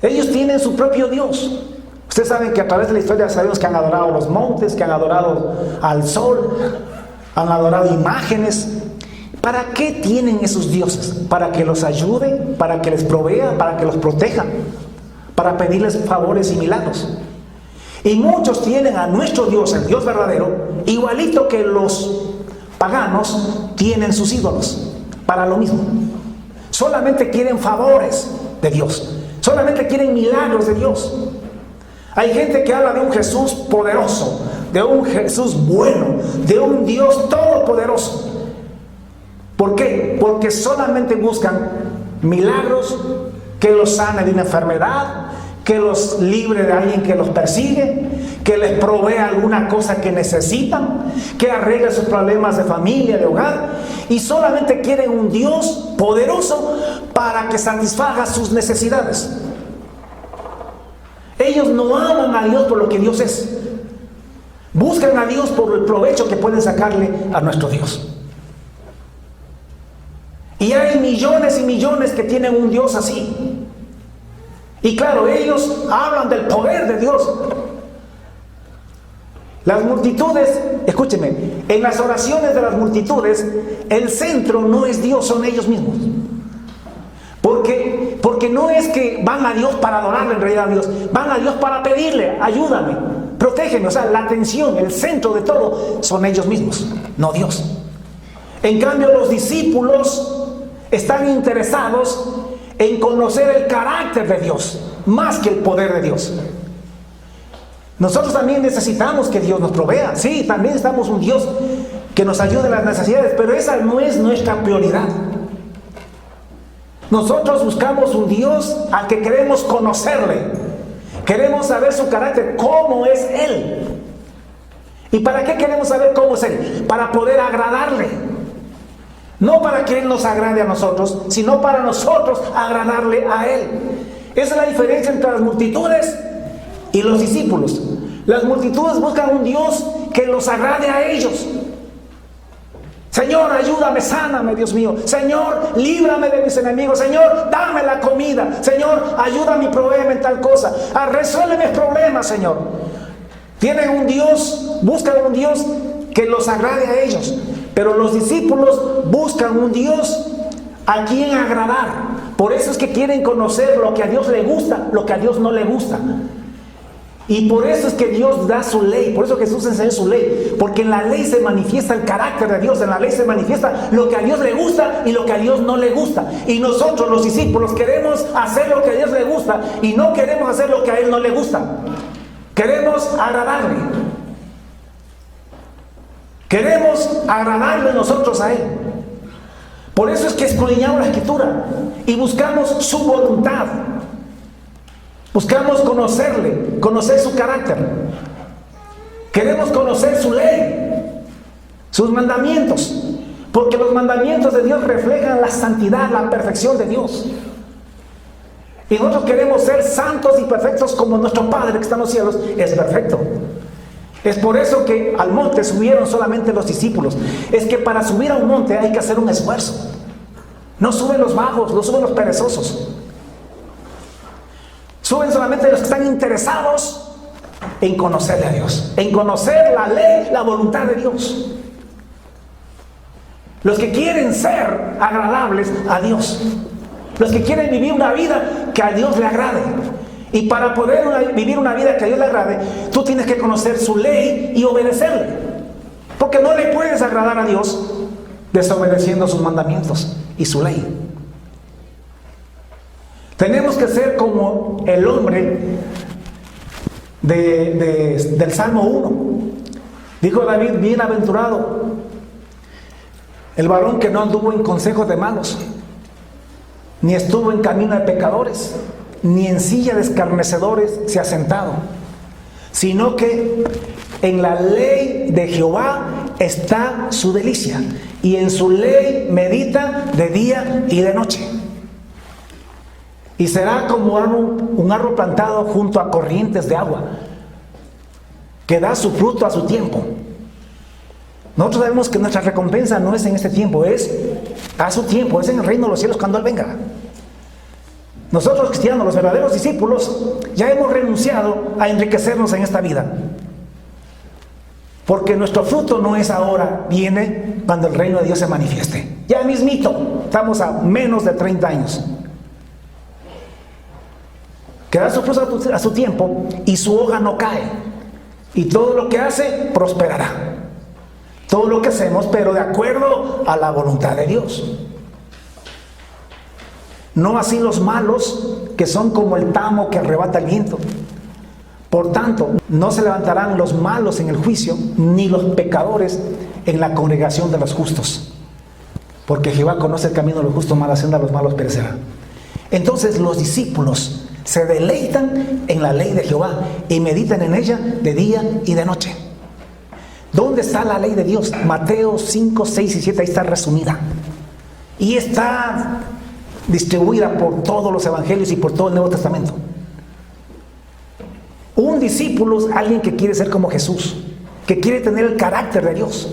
ellos tienen su propio Dios. Ustedes saben que a través de la historia sabemos que han adorado los montes, que han adorado al sol, han adorado imágenes. ¿Para qué tienen esos dioses? ¿Para que los ayude? ¿Para que les provea? ¿Para que los proteja? ¿Para pedirles favores y milagros? Y muchos tienen a nuestro Dios, el Dios verdadero, igualito que los paganos tienen sus ídolos, para lo mismo. Solamente quieren favores de Dios, solamente quieren milagros de Dios. Hay gente que habla de un Jesús poderoso, de un Jesús bueno, de un Dios todopoderoso. ¿Por qué? Porque solamente buscan milagros, que los sane de una enfermedad, que los libre de alguien que los persigue, que les provea alguna cosa que necesitan, que arregle sus problemas de familia, de hogar, y solamente quieren un Dios poderoso para que satisfaga sus necesidades. Ellos no aman a Dios por lo que Dios es. Buscan a Dios por el provecho que pueden sacarle a nuestro Dios. Y hay millones y millones que tienen un Dios así. Y claro, ellos hablan del poder de Dios. Las multitudes, escúcheme, en las oraciones de las multitudes, el centro no es Dios, son ellos mismos. Porque no es que van a Dios para adorarle en realidad a Dios, van a Dios para pedirle, ayúdame, protégeme. O sea, la atención, el centro de todo son ellos mismos, no Dios. En cambio, los discípulos están interesados en conocer el carácter de Dios, más que el poder de Dios. Nosotros también necesitamos que Dios nos provea. Sí, también necesitamos un Dios que nos ayude en las necesidades, pero esa no es nuestra prioridad. Nosotros buscamos un Dios al que queremos conocerle. Queremos saber su carácter, cómo es Él. ¿Y para qué queremos saber cómo es Él? Para poder agradarle. No para que Él nos agrade a nosotros, sino para nosotros agradarle a Él. Esa es la diferencia entre las multitudes y los discípulos. Las multitudes buscan un Dios que los agrade a ellos. Señor, ayúdame, sáname, Dios mío. Señor, líbrame de mis enemigos. Señor, dame la comida. Señor, ayúdame y provéeme en tal cosa. Resuelve mis problemas, Señor. Tienen un Dios, buscan un Dios que los agrade a ellos. Pero los discípulos buscan un Dios a quien agradar. Por eso es que quieren conocer lo que a Dios le gusta, lo que a Dios no le gusta. Y por eso es que Dios da su ley, por eso Jesús enseñó su ley, porque en la ley se manifiesta el carácter de Dios, en la ley se manifiesta lo que a Dios le gusta y lo que a Dios no le gusta. Y nosotros los discípulos queremos hacer lo que a Dios le gusta y no queremos hacer lo que a Él no le gusta. Queremos agradarle. Queremos agradarle nosotros a Él. Por eso es que escudriñamos la Escritura y buscamos su voluntad. Buscamos conocerle, conocer su carácter. Queremos conocer su ley, sus mandamientos, porque los mandamientos de Dios reflejan la santidad, la perfección de Dios. Y nosotros queremos ser santos y perfectos como nuestro Padre que está en los cielos es perfecto. Es por eso que al monte subieron solamente los discípulos. Es que para subir a un monte hay que hacer un esfuerzo. No suben los vagos, no suben los perezosos. Suben solamente los que están interesados en conocerle a Dios, en conocer la ley, la voluntad de Dios. Los que quieren ser agradables a Dios. Los que quieren vivir una vida que a Dios le agrade. Y para poder vivir una vida que a Dios le agrade, tú tienes que conocer su ley y obedecerle. Porque no le puedes agradar a Dios desobedeciendo sus mandamientos y su ley. Tenemos que ser como el hombre del Salmo 1. Dijo David, bienaventurado el varón que no anduvo en consejos de malos, ni estuvo en camino de pecadores, ni en silla de escarnecedores se ha sentado, sino que en la ley de Jehová está su delicia, y en su ley medita de día y de noche. Y será como un árbol plantado junto a corrientes de agua, que da su fruto a su tiempo. Nosotros sabemos que nuestra recompensa no es en este tiempo, es a su tiempo, es en el reino de los cielos cuando Él venga. Nosotros cristianos, los verdaderos discípulos, ya hemos renunciado a enriquecernos en esta vida. Porque nuestro fruto no es ahora, viene cuando el reino de Dios se manifieste. Ya mismito, estamos a menos de 30 años. Que da su fruto a su tiempo y su hoja no cae. Y todo lo que hace prosperará. Todo lo que hacemos, pero de acuerdo a la voluntad de Dios. No así los malos, que son como el tamo que arrebata el viento. Por tanto, no se levantarán los malos en el juicio, ni los pecadores en la congregación de los justos. Porque Jehová conoce el camino de los justos, mala senda de los malos perecerá. Entonces los discípulos se deleitan en la ley de Jehová y meditan en ella de día y de noche. ¿Dónde está la ley de Dios? Mateo 5, 6 y 7, ahí está resumida. Y está distribuida por todos los evangelios y por todo el Nuevo Testamento. Un discípulo es alguien que quiere ser como Jesús, que quiere tener el carácter de Dios,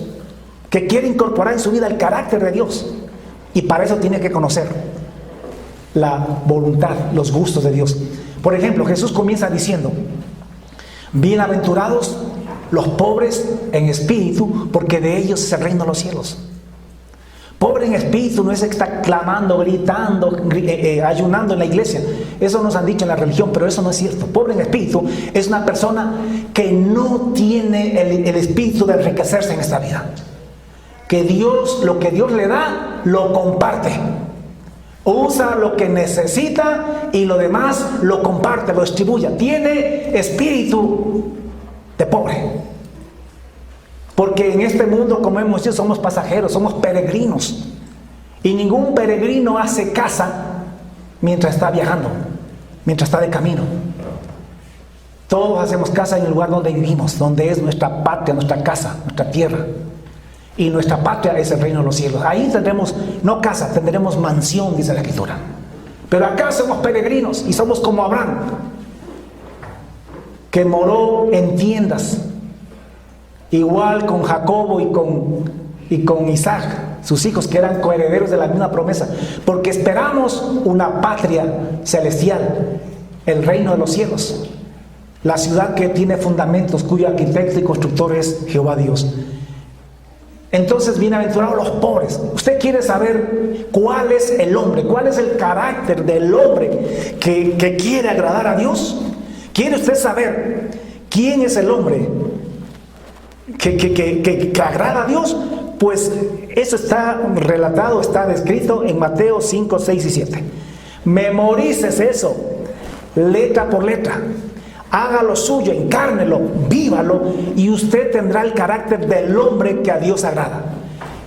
que quiere incorporar en su vida el carácter de Dios. Y para eso tiene que conocer la voluntad, los gustos de Dios. Por ejemplo, Jesús comienza diciendo: bienaventurados los pobres en espíritu, porque de ellos es el reino de los cielos. Pobre en espíritu no es que está clamando, gritando, ayunando en la iglesia. Eso nos han dicho en la religión, pero eso no es cierto. Pobre en espíritu es una persona que no tiene el espíritu de enriquecerse en esta vida. Que Dios, lo que Dios le da, lo comparte. Usa lo que necesita y lo demás lo comparte, lo distribuye. Tiene espíritu de pobre. Porque en este mundo, como hemos dicho, somos pasajeros, somos peregrinos. Y ningún peregrino hace casa mientras está viajando, mientras está de camino. Todos hacemos casa en el lugar donde vivimos, donde es nuestra patria, nuestra casa, nuestra tierra. Y nuestra patria es el reino de los cielos. Ahí tendremos, no casa, tendremos mansión, dice la Escritura. Pero acá somos peregrinos y somos como Abraham, que moró en tiendas. Igual con Jacobo y con Isaac, sus hijos, que eran coherederos de la misma promesa. Porque esperamos una patria celestial, el reino de los cielos. La ciudad que tiene fundamentos, cuyo arquitecto y constructor es Jehová Dios. Entonces, bienaventurados los pobres. ¿Usted quiere saber cuál es el hombre? ¿Cuál es el carácter del hombre que quiere agradar a Dios? ¿Quiere usted saber quién es el hombre que agrada a Dios? Pues eso está relatado, está descrito en Mateo 5, 6 y 7. Memorices eso, letra por letra. Haga lo suyo, encárnelo, vívalo, y usted tendrá el carácter del hombre que a Dios agrada.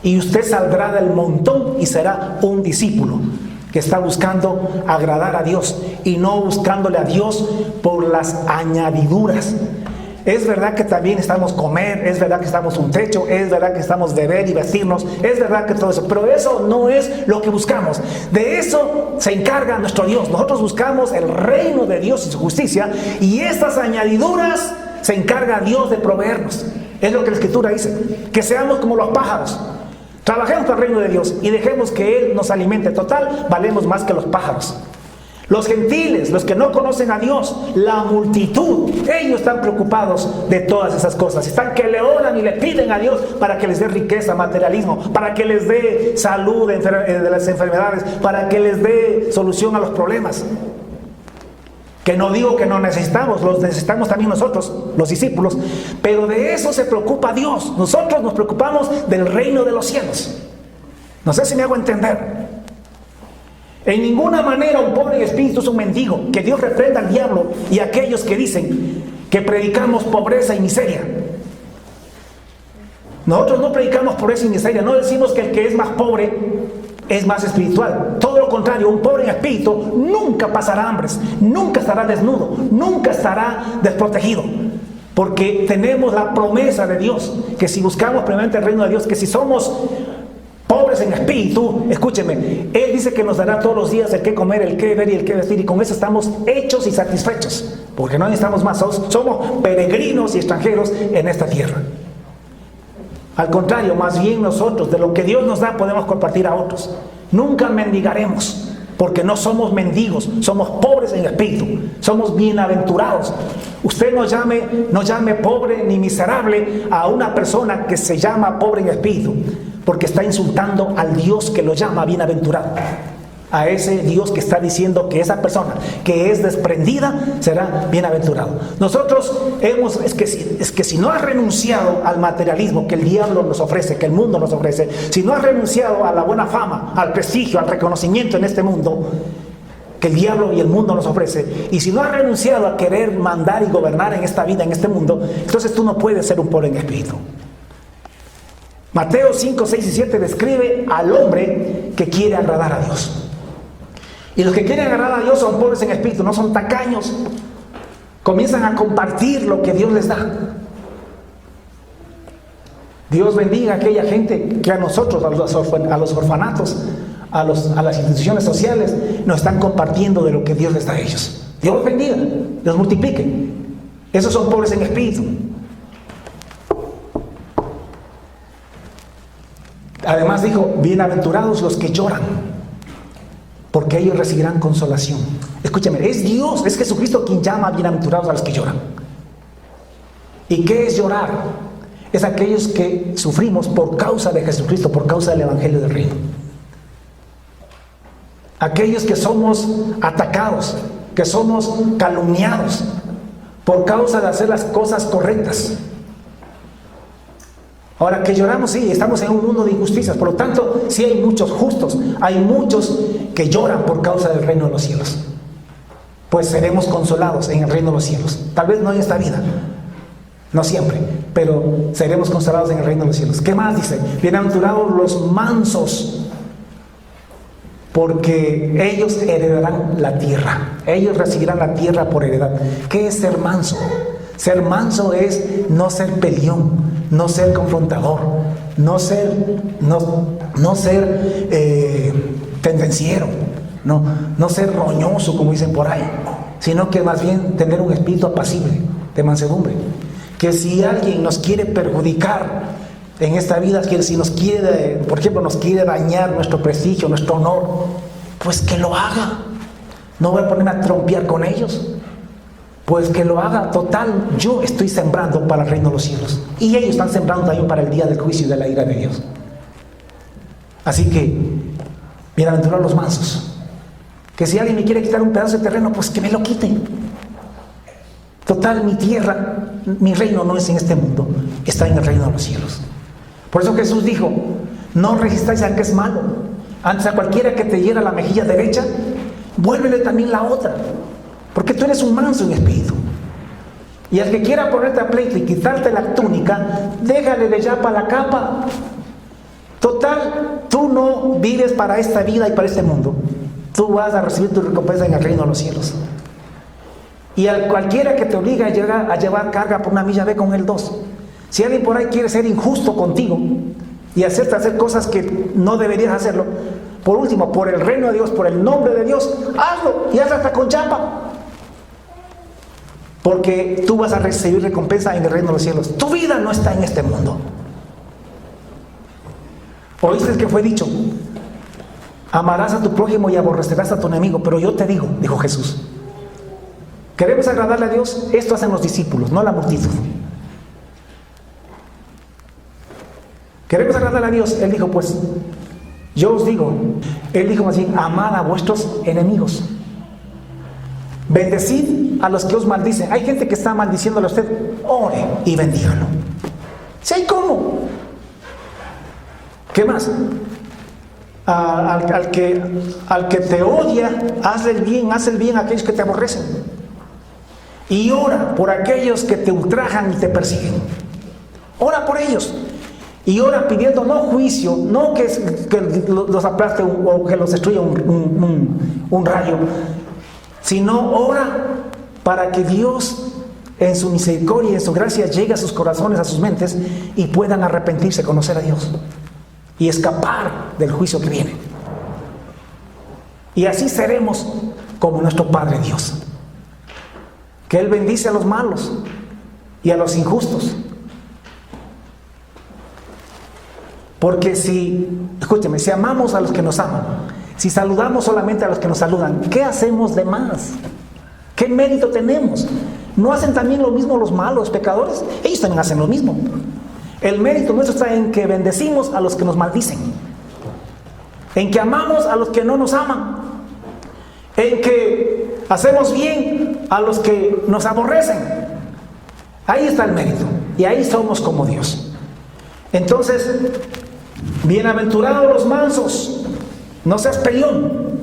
Y usted saldrá del montón y será un discípulo que está buscando agradar a Dios y no buscándole a Dios por las añadiduras. Es verdad que también estamos comer, es verdad que estamos un techo, es verdad que estamos beber y vestirnos, es verdad que todo eso, pero eso no es lo que buscamos. De eso se encarga nuestro Dios. Nosotros buscamos el reino de Dios y su justicia, y estas añadiduras se encarga Dios de proveernos. Es lo que la Escritura dice, que seamos como los pájaros. Trabajemos para el reino de Dios y dejemos que Él nos alimente. Total, valemos más que los pájaros. Los gentiles, los que no conocen a Dios, la multitud, ellos están preocupados de todas esas cosas. Están que le oran y le piden a Dios para que les dé riqueza, materialismo, para que les dé salud de las enfermedades, para que les dé solución a los problemas. Que no digo que no necesitamos, los necesitamos también nosotros, los discípulos, pero de eso se preocupa Dios. Nosotros nos preocupamos del reino de los cielos. No sé si me hago entender. En ninguna manera un pobre en espíritu es un mendigo. Que Dios reprenda al diablo y a aquellos que dicen que predicamos pobreza y miseria. Nosotros no predicamos pobreza y miseria. No decimos que el que es más pobre es más espiritual. Todo lo contrario, un pobre en espíritu nunca pasará hambres, nunca estará desnudo, nunca estará desprotegido. Porque tenemos la promesa de Dios, que si buscamos primeramente el reino de Dios, que si somos pobres en espíritu, escúcheme, Él dice que nos dará todos los días el que comer, el que beber y el que vestir, y con eso estamos hechos y satisfechos, porque no necesitamos más, somos peregrinos y extranjeros en esta tierra. Al contrario, más bien nosotros, de lo que Dios nos da, podemos compartir a otros. Nunca mendigaremos, porque no somos mendigos, somos pobres en espíritu, somos bienaventurados. Usted no llame pobre ni miserable a una persona que se llama pobre en espíritu, porque está insultando al Dios que lo llama bienaventurado. A ese Dios que está diciendo que esa persona que es desprendida será bienaventurado. Nosotros es que si no has renunciado al materialismo que el diablo nos ofrece, que el mundo nos ofrece, si no has renunciado a la buena fama, al prestigio, al reconocimiento en este mundo que el diablo y el mundo nos ofrece, y si no has renunciado a querer mandar y gobernar en esta vida, en este mundo, entonces tú no puedes ser un pobre en espíritu. Mateo 5, 6 y 7 describe al hombre que quiere agradar a Dios. Y los que quieren agradar a Dios son pobres en espíritu, no son tacaños. Comienzan a compartir lo que Dios les da. Dios bendiga a aquella gente que a nosotros, a los orfanatos, a las instituciones sociales, nos están compartiendo de lo que Dios les da a ellos. Dios los bendiga, Dios multiplique. Esos son pobres en espíritu. Además dijo, bienaventurados los que lloran, porque ellos recibirán consolación. Escúchame, es Dios, es Jesucristo quien llama bienaventurados a los que lloran. ¿Y qué es llorar? Es aquellos que sufrimos por causa de Jesucristo, por causa del Evangelio del Reino. Aquellos que somos atacados, que somos calumniados por causa de hacer las cosas correctas. Ahora, que lloramos, sí, estamos en un mundo de injusticias, por lo tanto, sí hay muchos justos, hay muchos que lloran por causa del reino de los cielos. Pues seremos consolados en el reino de los cielos. Tal vez no en esta vida, no siempre, pero seremos consolados en el reino de los cielos. ¿Qué más dice? Bienaventurados los mansos, porque ellos heredarán la tierra. Ellos recibirán la tierra por heredad. ¿Qué es ser manso? Ser manso es no ser peleón, no ser confrontador, no ser tendenciero, no ser roñoso, como dicen por ahí, sino que más bien tener un espíritu apacible, de mansedumbre. Que si alguien nos quiere perjudicar en esta vida, si nos quiere, por ejemplo, nos quiere dañar nuestro prestigio, nuestro honor, pues que lo haga. No voy a ponerme a trompear con ellos. Pues que lo haga. Total, yo estoy sembrando para el reino de los cielos, y ellos están sembrando también para el día del juicio y de la ira de Dios. Así que, bienaventurados los mansos. Que si alguien me quiere quitar un pedazo de terreno, pues que me lo quite. Total, mi tierra, mi reino no es en este mundo, está en el reino de los cielos. Por eso Jesús dijo, no resistáis al que es malo. Antes, a cualquiera que te hiera la mejilla derecha, vuélvele también la otra. Porque tú eres un manso en espíritu. Y al que quiera ponerte a pleito y quitarte la túnica, déjale de yapa la capa. Total, tú no vives para esta vida y para este mundo. Tú vas a recibir tu recompensa en el reino de los cielos. Y a cualquiera que te obligue a llevar carga por una milla, ve con él 2. Si alguien por ahí quiere ser injusto contigo y hacerte hacer cosas que no deberías hacerlo, por último, por el reino de Dios, por el nombre de Dios, hazlo, y hazlo hasta con chapa. Porque tú vas a recibir recompensa en el reino de los cielos. Tu vida no está en este mundo. ¿Oíste que fue dicho? Amarás a tu prójimo y aborrecerás a tu enemigo. Pero yo te digo, dijo Jesús, ¿queremos agradarle a Dios? Esto hacen los discípulos, no la multitud. ¿Queremos agradarle a Dios? Él dijo, pues, yo os digo, Él dijo más bien, amad a vuestros enemigos. Bendecid a los que os maldicen. Hay gente que está maldiciéndole a usted, ore y bendígalo. ¿Sí hay cómo? ¿Qué más? Al que te odia, haz el bien a aquellos que te aborrecen. Y ora por aquellos que te ultrajan y te persiguen. Ora por ellos. Y ora pidiendo no juicio, no que los aplaste o que los destruya un rayo, sino ora para que Dios en su misericordia y en su gracia llegue a sus corazones, a sus mentes, y puedan arrepentirse, conocer a Dios. y escapar del juicio que viene. Y así seremos como nuestro Padre Dios, que Él bendice a los malos y a los injustos. Porque escúcheme, si amamos a los que nos aman, si saludamos solamente a los que nos saludan, ¿qué hacemos de más? ¿Qué mérito tenemos? ¿No hacen también lo mismo los malos pecadores? Ellos también hacen lo mismo. El mérito nuestro está en que bendecimos a los que nos maldicen, en que amamos a los que no nos aman, en que hacemos bien a los que nos aborrecen. Ahí está el mérito, y ahí somos como Dios. Entonces, bienaventurados los mansos, no seas peleón,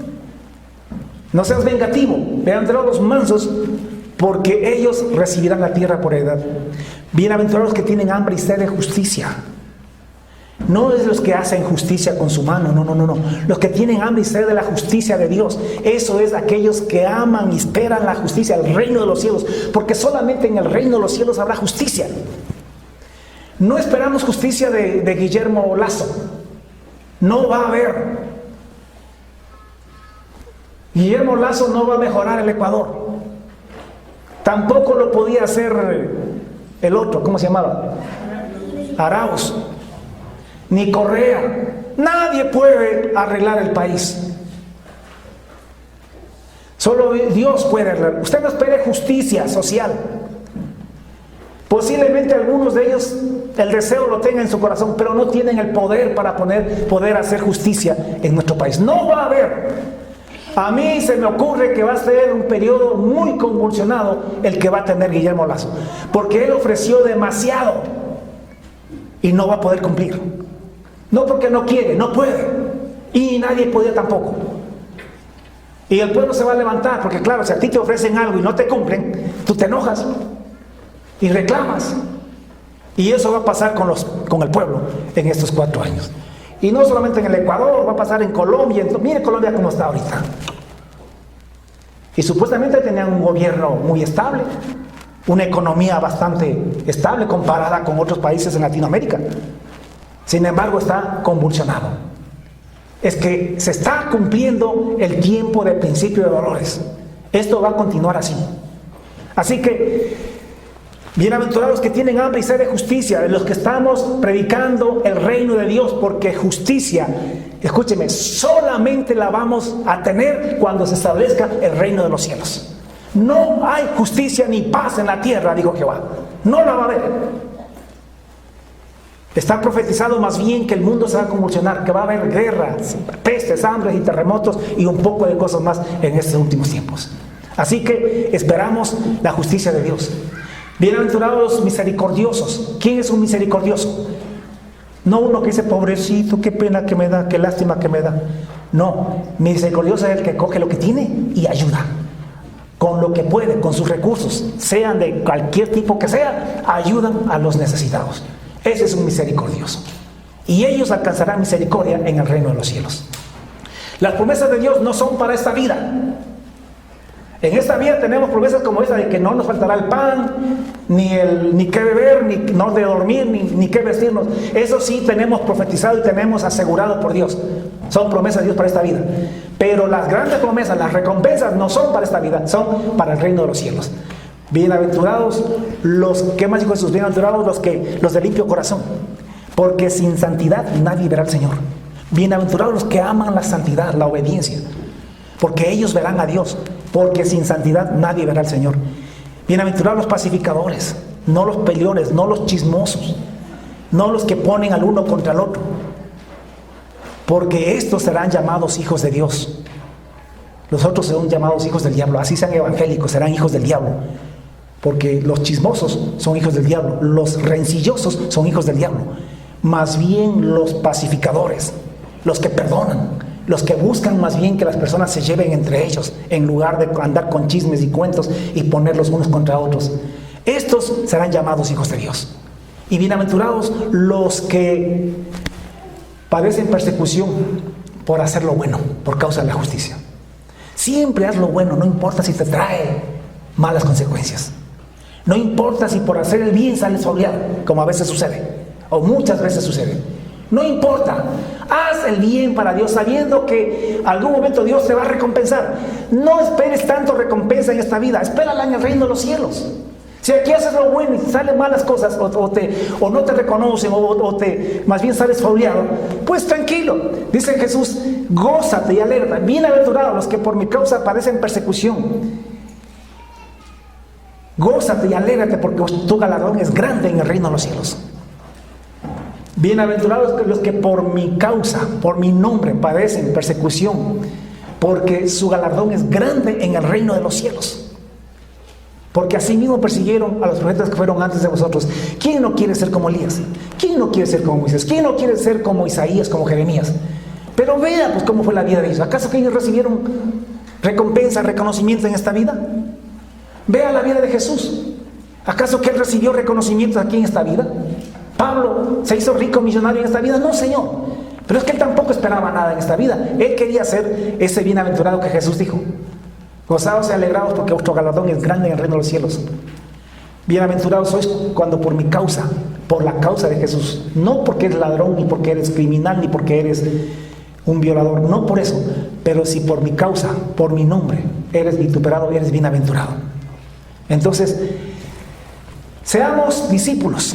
no seas vengativo. Bienaventurados los mansos, porque ellos recibirán la tierra por heredad. Bienaventurados los que tienen hambre y sed de justicia. No es los que hacen justicia con su mano, no. Los que tienen hambre y sed de la justicia de Dios. Eso es aquellos que aman y esperan la justicia, el reino de los cielos. Porque solamente en el reino de los cielos habrá justicia. No esperamos justicia de Guillermo Lasso. No va a haber. Guillermo Lasso no va a mejorar el Ecuador. Tampoco lo podía hacer el otro, ¿cómo se llamaba? Arauz. Ni Correa. Nadie puede arreglar el país. Solo Dios puede arreglar. Usted no espere justicia social. Posiblemente algunos de ellos el deseo lo tengan en su corazón, pero no tienen el poder para poder hacer justicia en nuestro país. No va a haber. A mí se me ocurre que va a ser un periodo muy convulsionado el que va a tener Guillermo Lasso, porque él ofreció demasiado y no va a poder cumplir. No porque no quiere, no puede, y nadie podía tampoco. Y el pueblo se va a levantar, porque claro, si a ti te ofrecen algo y no te cumplen, tú te enojas y reclamas. Y eso va a pasar con el pueblo en estos 4 años. Y no solamente en el Ecuador, va a pasar en Colombia. Mire Colombia cómo está ahorita. Y supuestamente tenían un gobierno muy estable, una economía bastante estable comparada con otros países en Latinoamérica. Sin embargo, está convulsionado. Es que se está cumpliendo el tiempo del principio de dolores. Esto va a continuar así. Así que bienaventurados los que tienen hambre y sed de justicia, los que estamos predicando el reino de Dios, porque justicia, escúcheme, solamente la vamos a tener cuando se establezca el reino de los cielos. No hay justicia ni paz en la tierra, dijo Jehová. No la va a haber. Está profetizado más bien que el mundo se va a convulsionar, que va a haber guerras, pestes, hambres y terremotos y un poco de cosas más en estos últimos tiempos. Así que esperamos la justicia de Dios. Bienaventurados los misericordiosos. ¿Quién es un misericordioso? No uno que dice, pobrecito, qué pena que me da, qué lástima que me da. No, misericordioso es el que coge lo que tiene y ayuda. Con lo que puede, con sus recursos, sean de cualquier tipo que sea, ayudan a los necesitados. Ese es un misericordioso. Y ellos alcanzarán misericordia en el reino de los cielos. Las promesas de Dios no son para esta vida. En esta vida tenemos promesas como esa de que no nos faltará el pan, ni qué beber, ni no de dormir, ni qué vestirnos. Eso sí tenemos profetizado y tenemos asegurado por Dios. Son promesas de Dios para esta vida. Pero las grandes promesas, las recompensas no son para esta vida, son para el reino de los cielos. Bienaventurados los, ¿qué más dijo Jesús? Bienaventurados los de limpio corazón, porque sin santidad nadie verá al Señor. Bienaventurados los que aman la santidad, la obediencia, porque ellos verán a Dios, porque sin santidad nadie verá al Señor. Bienaventurados los pacificadores, no los peleones, no los chismosos, no los que ponen al uno contra el otro, porque estos serán llamados hijos de Dios. Los otros serán llamados hijos del diablo. Así sean evangélicos, serán hijos del diablo, porque los chismosos son hijos del diablo, los rencillosos son hijos del diablo. Más bien los pacificadores, los que perdonan, los que buscan más bien que las personas se lleven entre ellos, en lugar de andar con chismes y cuentos y ponerlos unos contra otros. Estos serán llamados hijos de Dios. Y bienaventurados los que padecen persecución por hacer lo bueno, por causa de la justicia. Siempre haz lo bueno, no importa si te trae malas consecuencias. No importa si por hacer el bien sales obligado, como a veces sucede, o muchas veces sucede. No importa. Haz el bien para Dios, sabiendo que algún momento Dios te va a recompensar. No esperes tanto recompensa en esta vida. Espérala en el reino de los cielos. Si aquí haces lo bueno y salen malas cosas, o no te reconocen, más bien sales fauleado, pues tranquilo. Dice Jesús, gózate y alégrate. Bienaventurados los que por mi causa padecen persecución. Gózate y alégrate porque tu galardón es grande en el reino de los cielos. Bienaventurados los que por mi causa, por mi nombre, padecen persecución, porque su galardón es grande en el reino de los cielos. Porque así mismo persiguieron a los profetas que fueron antes de vosotros. ¿Quién no quiere ser como Elías? ¿Quién no quiere ser como Moisés? ¿Quién no quiere ser como Isaías, como Jeremías? Pero vea pues cómo fue la vida de ellos. ¿Acaso que ellos recibieron recompensa, reconocimiento en esta vida? Vea la vida de Jesús. ¿Acaso que él recibió reconocimientos aquí en esta vida? ¿Pablo se hizo rico, millonario en esta vida? No, Señor. Pero es que él tampoco esperaba nada en esta vida. Él quería ser ese bienaventurado que Jesús dijo. Gozaos y alegraos porque vuestro galardón es grande en el reino de los cielos. Bienaventurados sois cuando por mi causa, por la causa de Jesús, no porque eres ladrón, ni porque eres criminal, ni porque eres un violador, no por eso, pero si por mi causa, por mi nombre, eres vituperado, eres bienaventurado. Entonces, seamos discípulos,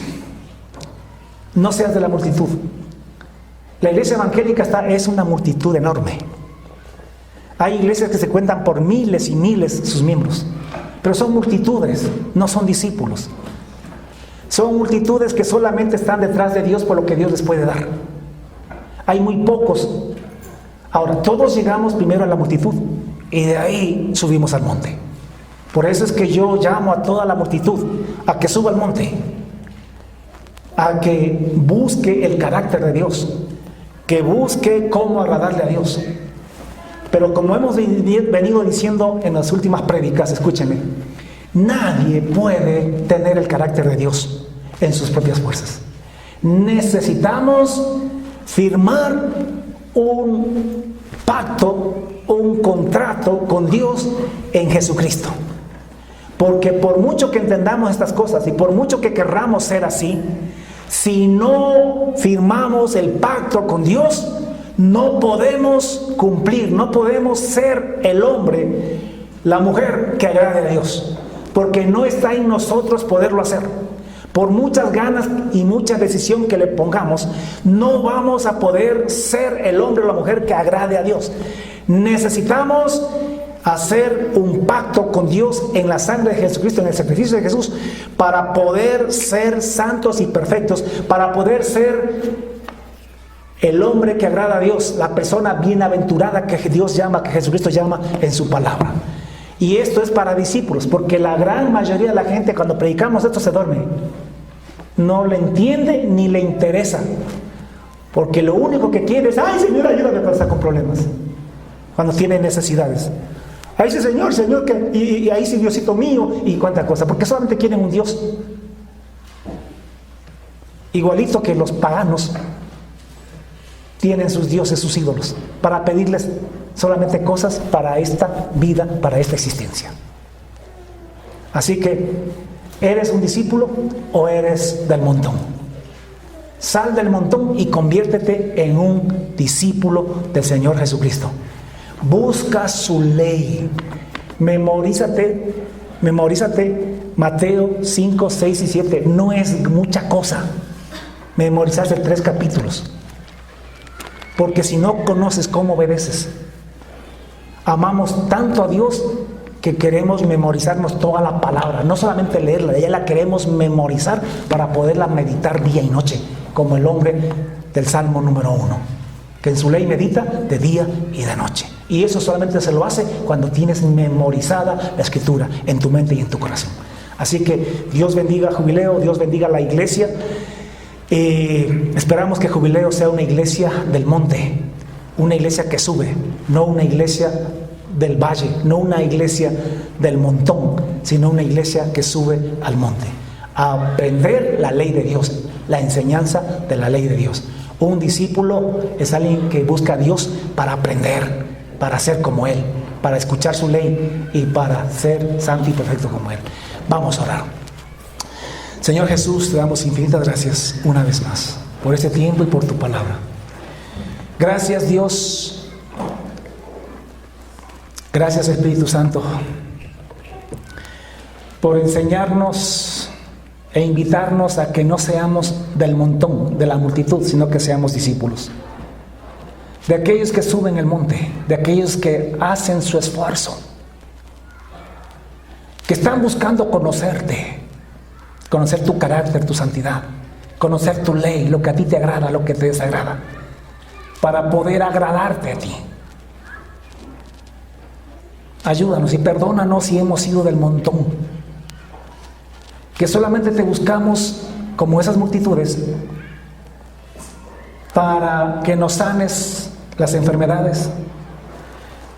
no seas de la multitud. La iglesia evangélica es una multitud enorme. Hay iglesias que se cuentan por miles y miles sus miembros, pero son multitudes, no son discípulos. Son multitudes que solamente están detrás de Dios por lo que Dios les puede dar. Hay muy pocos. Ahora, todos llegamos primero a la multitud y de ahí subimos al monte. Por eso es que yo llamo a toda la multitud a que suba al monte, a que busque el carácter de Dios, que busque cómo agradarle a Dios. Pero como hemos venido diciendo en las últimas prédicas, escúchenme, nadie puede tener el carácter de Dios en sus propias fuerzas. Necesitamos firmar un pacto, un contrato con Dios en Jesucristo. Porque por mucho que entendamos estas cosas y por mucho que querramos ser así, si no firmamos el pacto con Dios, no podemos cumplir, no podemos ser el hombre, la mujer que agrade a Dios, porque no está en nosotros poderlo hacer. Por muchas ganas y mucha decisión que le pongamos, no vamos a poder ser el hombre o la mujer que agrade a Dios. Necesitamos hacer un pacto con Dios en la sangre de Jesucristo, en el sacrificio de Jesús, para poder ser santos y perfectos, para poder ser el hombre que agrada a Dios, la persona bienaventurada que Dios llama, que Jesucristo llama en su palabra. Y esto es para discípulos, porque la gran mayoría de la gente cuando predicamos esto se duerme. No le entiende ni le interesa, porque lo único que quiere es: ay, Señor, ayúdame para estar con problemas, cuando tiene necesidades. Ahí sí, Señor, y ahí sí, Diosito mío, y cuánta cosa, porque solamente quieren un Dios. Igualito que los paganos tienen sus dioses, sus ídolos, para pedirles solamente cosas para esta vida, para esta existencia. Así que, ¿eres un discípulo o eres del montón? Sal del montón y conviértete en un discípulo del Señor Jesucristo. Busca su ley. Memorízate Mateo 5, 6 y 7. No es mucha cosa memorizarse 3 capítulos. Porque si no conoces, ¿cómo obedeces? Amamos tanto a Dios que queremos memorizarnos toda la palabra, no solamente leerla, ya la queremos memorizar para poderla meditar día y noche, como el hombre del Salmo número 1, que en su ley medita de día y de noche. Y eso solamente se lo hace cuando tienes memorizada la Escritura en tu mente y en tu corazón. Así que Dios bendiga a Jubileo, Dios bendiga a la iglesia. Esperamos que Jubileo sea una iglesia del monte, una iglesia que sube, no una iglesia del valle, no una iglesia del montón, sino una iglesia que sube al monte, a aprender la ley de Dios, la enseñanza de la ley de Dios. Un discípulo es alguien que busca a Dios para aprender, para ser como Él, para escuchar su ley y para ser santo y perfecto como Él. Vamos a orar. Señor Jesús, te damos infinitas gracias una vez más. por este tiempo y por tu palabra. Gracias, Dios. Gracias, Espíritu Santo, por enseñarnos e invitarnos a que no seamos del montón, de la multitud, sino que seamos discípulos. De aquellos que suben el monte, de aquellos que hacen su esfuerzo, que están buscando conocerte, conocer tu carácter, tu santidad, conocer tu ley, lo que a ti te agrada, lo que te desagrada, para poder agradarte a ti. Ayúdanos y perdónanos si hemos sido del montón, que solamente te buscamos como esas multitudes para que nos sanes las enfermedades,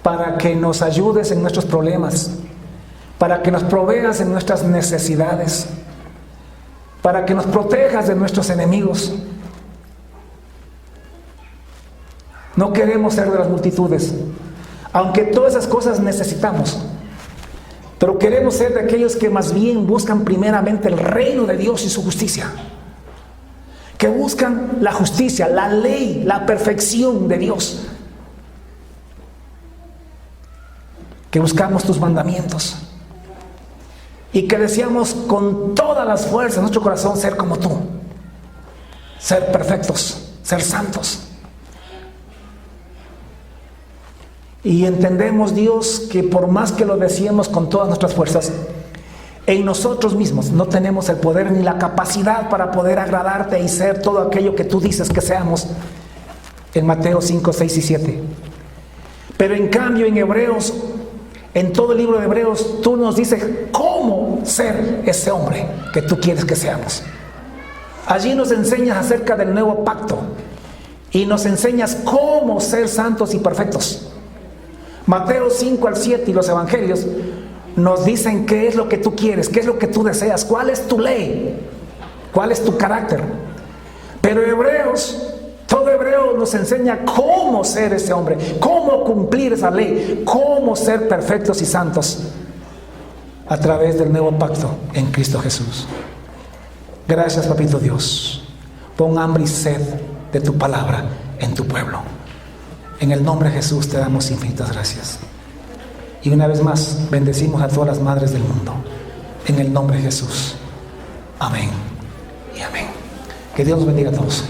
para que nos ayudes en nuestros problemas, para que nos proveas en nuestras necesidades, para que nos protejas de nuestros enemigos. No queremos ser de las multitudes, aunque todas esas cosas necesitamos, pero queremos ser de aquellos que más bien buscan primeramente el reino de Dios y su justicia, que buscan la justicia, la ley, la perfección de Dios, que buscamos tus mandamientos y que deseamos con todas las fuerzas de nuestro corazón ser como tú, ser perfectos, ser santos. Y entendemos, Dios, que por más que lo deseemos con todas nuestras fuerzas, en nosotros mismos no tenemos el poder ni la capacidad para poder agradarte y ser todo aquello que tú dices que seamos en Mateo 5, 6 y 7. Pero en cambio en Hebreos, en todo el libro de Hebreos, tú nos dices cómo ser ese hombre que tú quieres que seamos. Allí nos enseñas acerca del nuevo pacto y nos enseñas cómo ser santos y perfectos. Mateo 5 al 7 y los evangelios nos dicen qué es lo que tú quieres, qué es lo que tú deseas, cuál es tu ley, cuál es tu carácter. Pero Hebreos, todo Hebreo nos enseña cómo ser ese hombre, cómo cumplir esa ley, cómo ser perfectos y santos a través del nuevo pacto en Cristo Jesús. Gracias, Papito Dios. Pon hambre y sed de tu palabra en tu pueblo. En el nombre de Jesús te damos infinitas gracias. Y una vez más, bendecimos a todas las madres del mundo. En el nombre de Jesús. Amén y amén. Que Dios los bendiga a todos.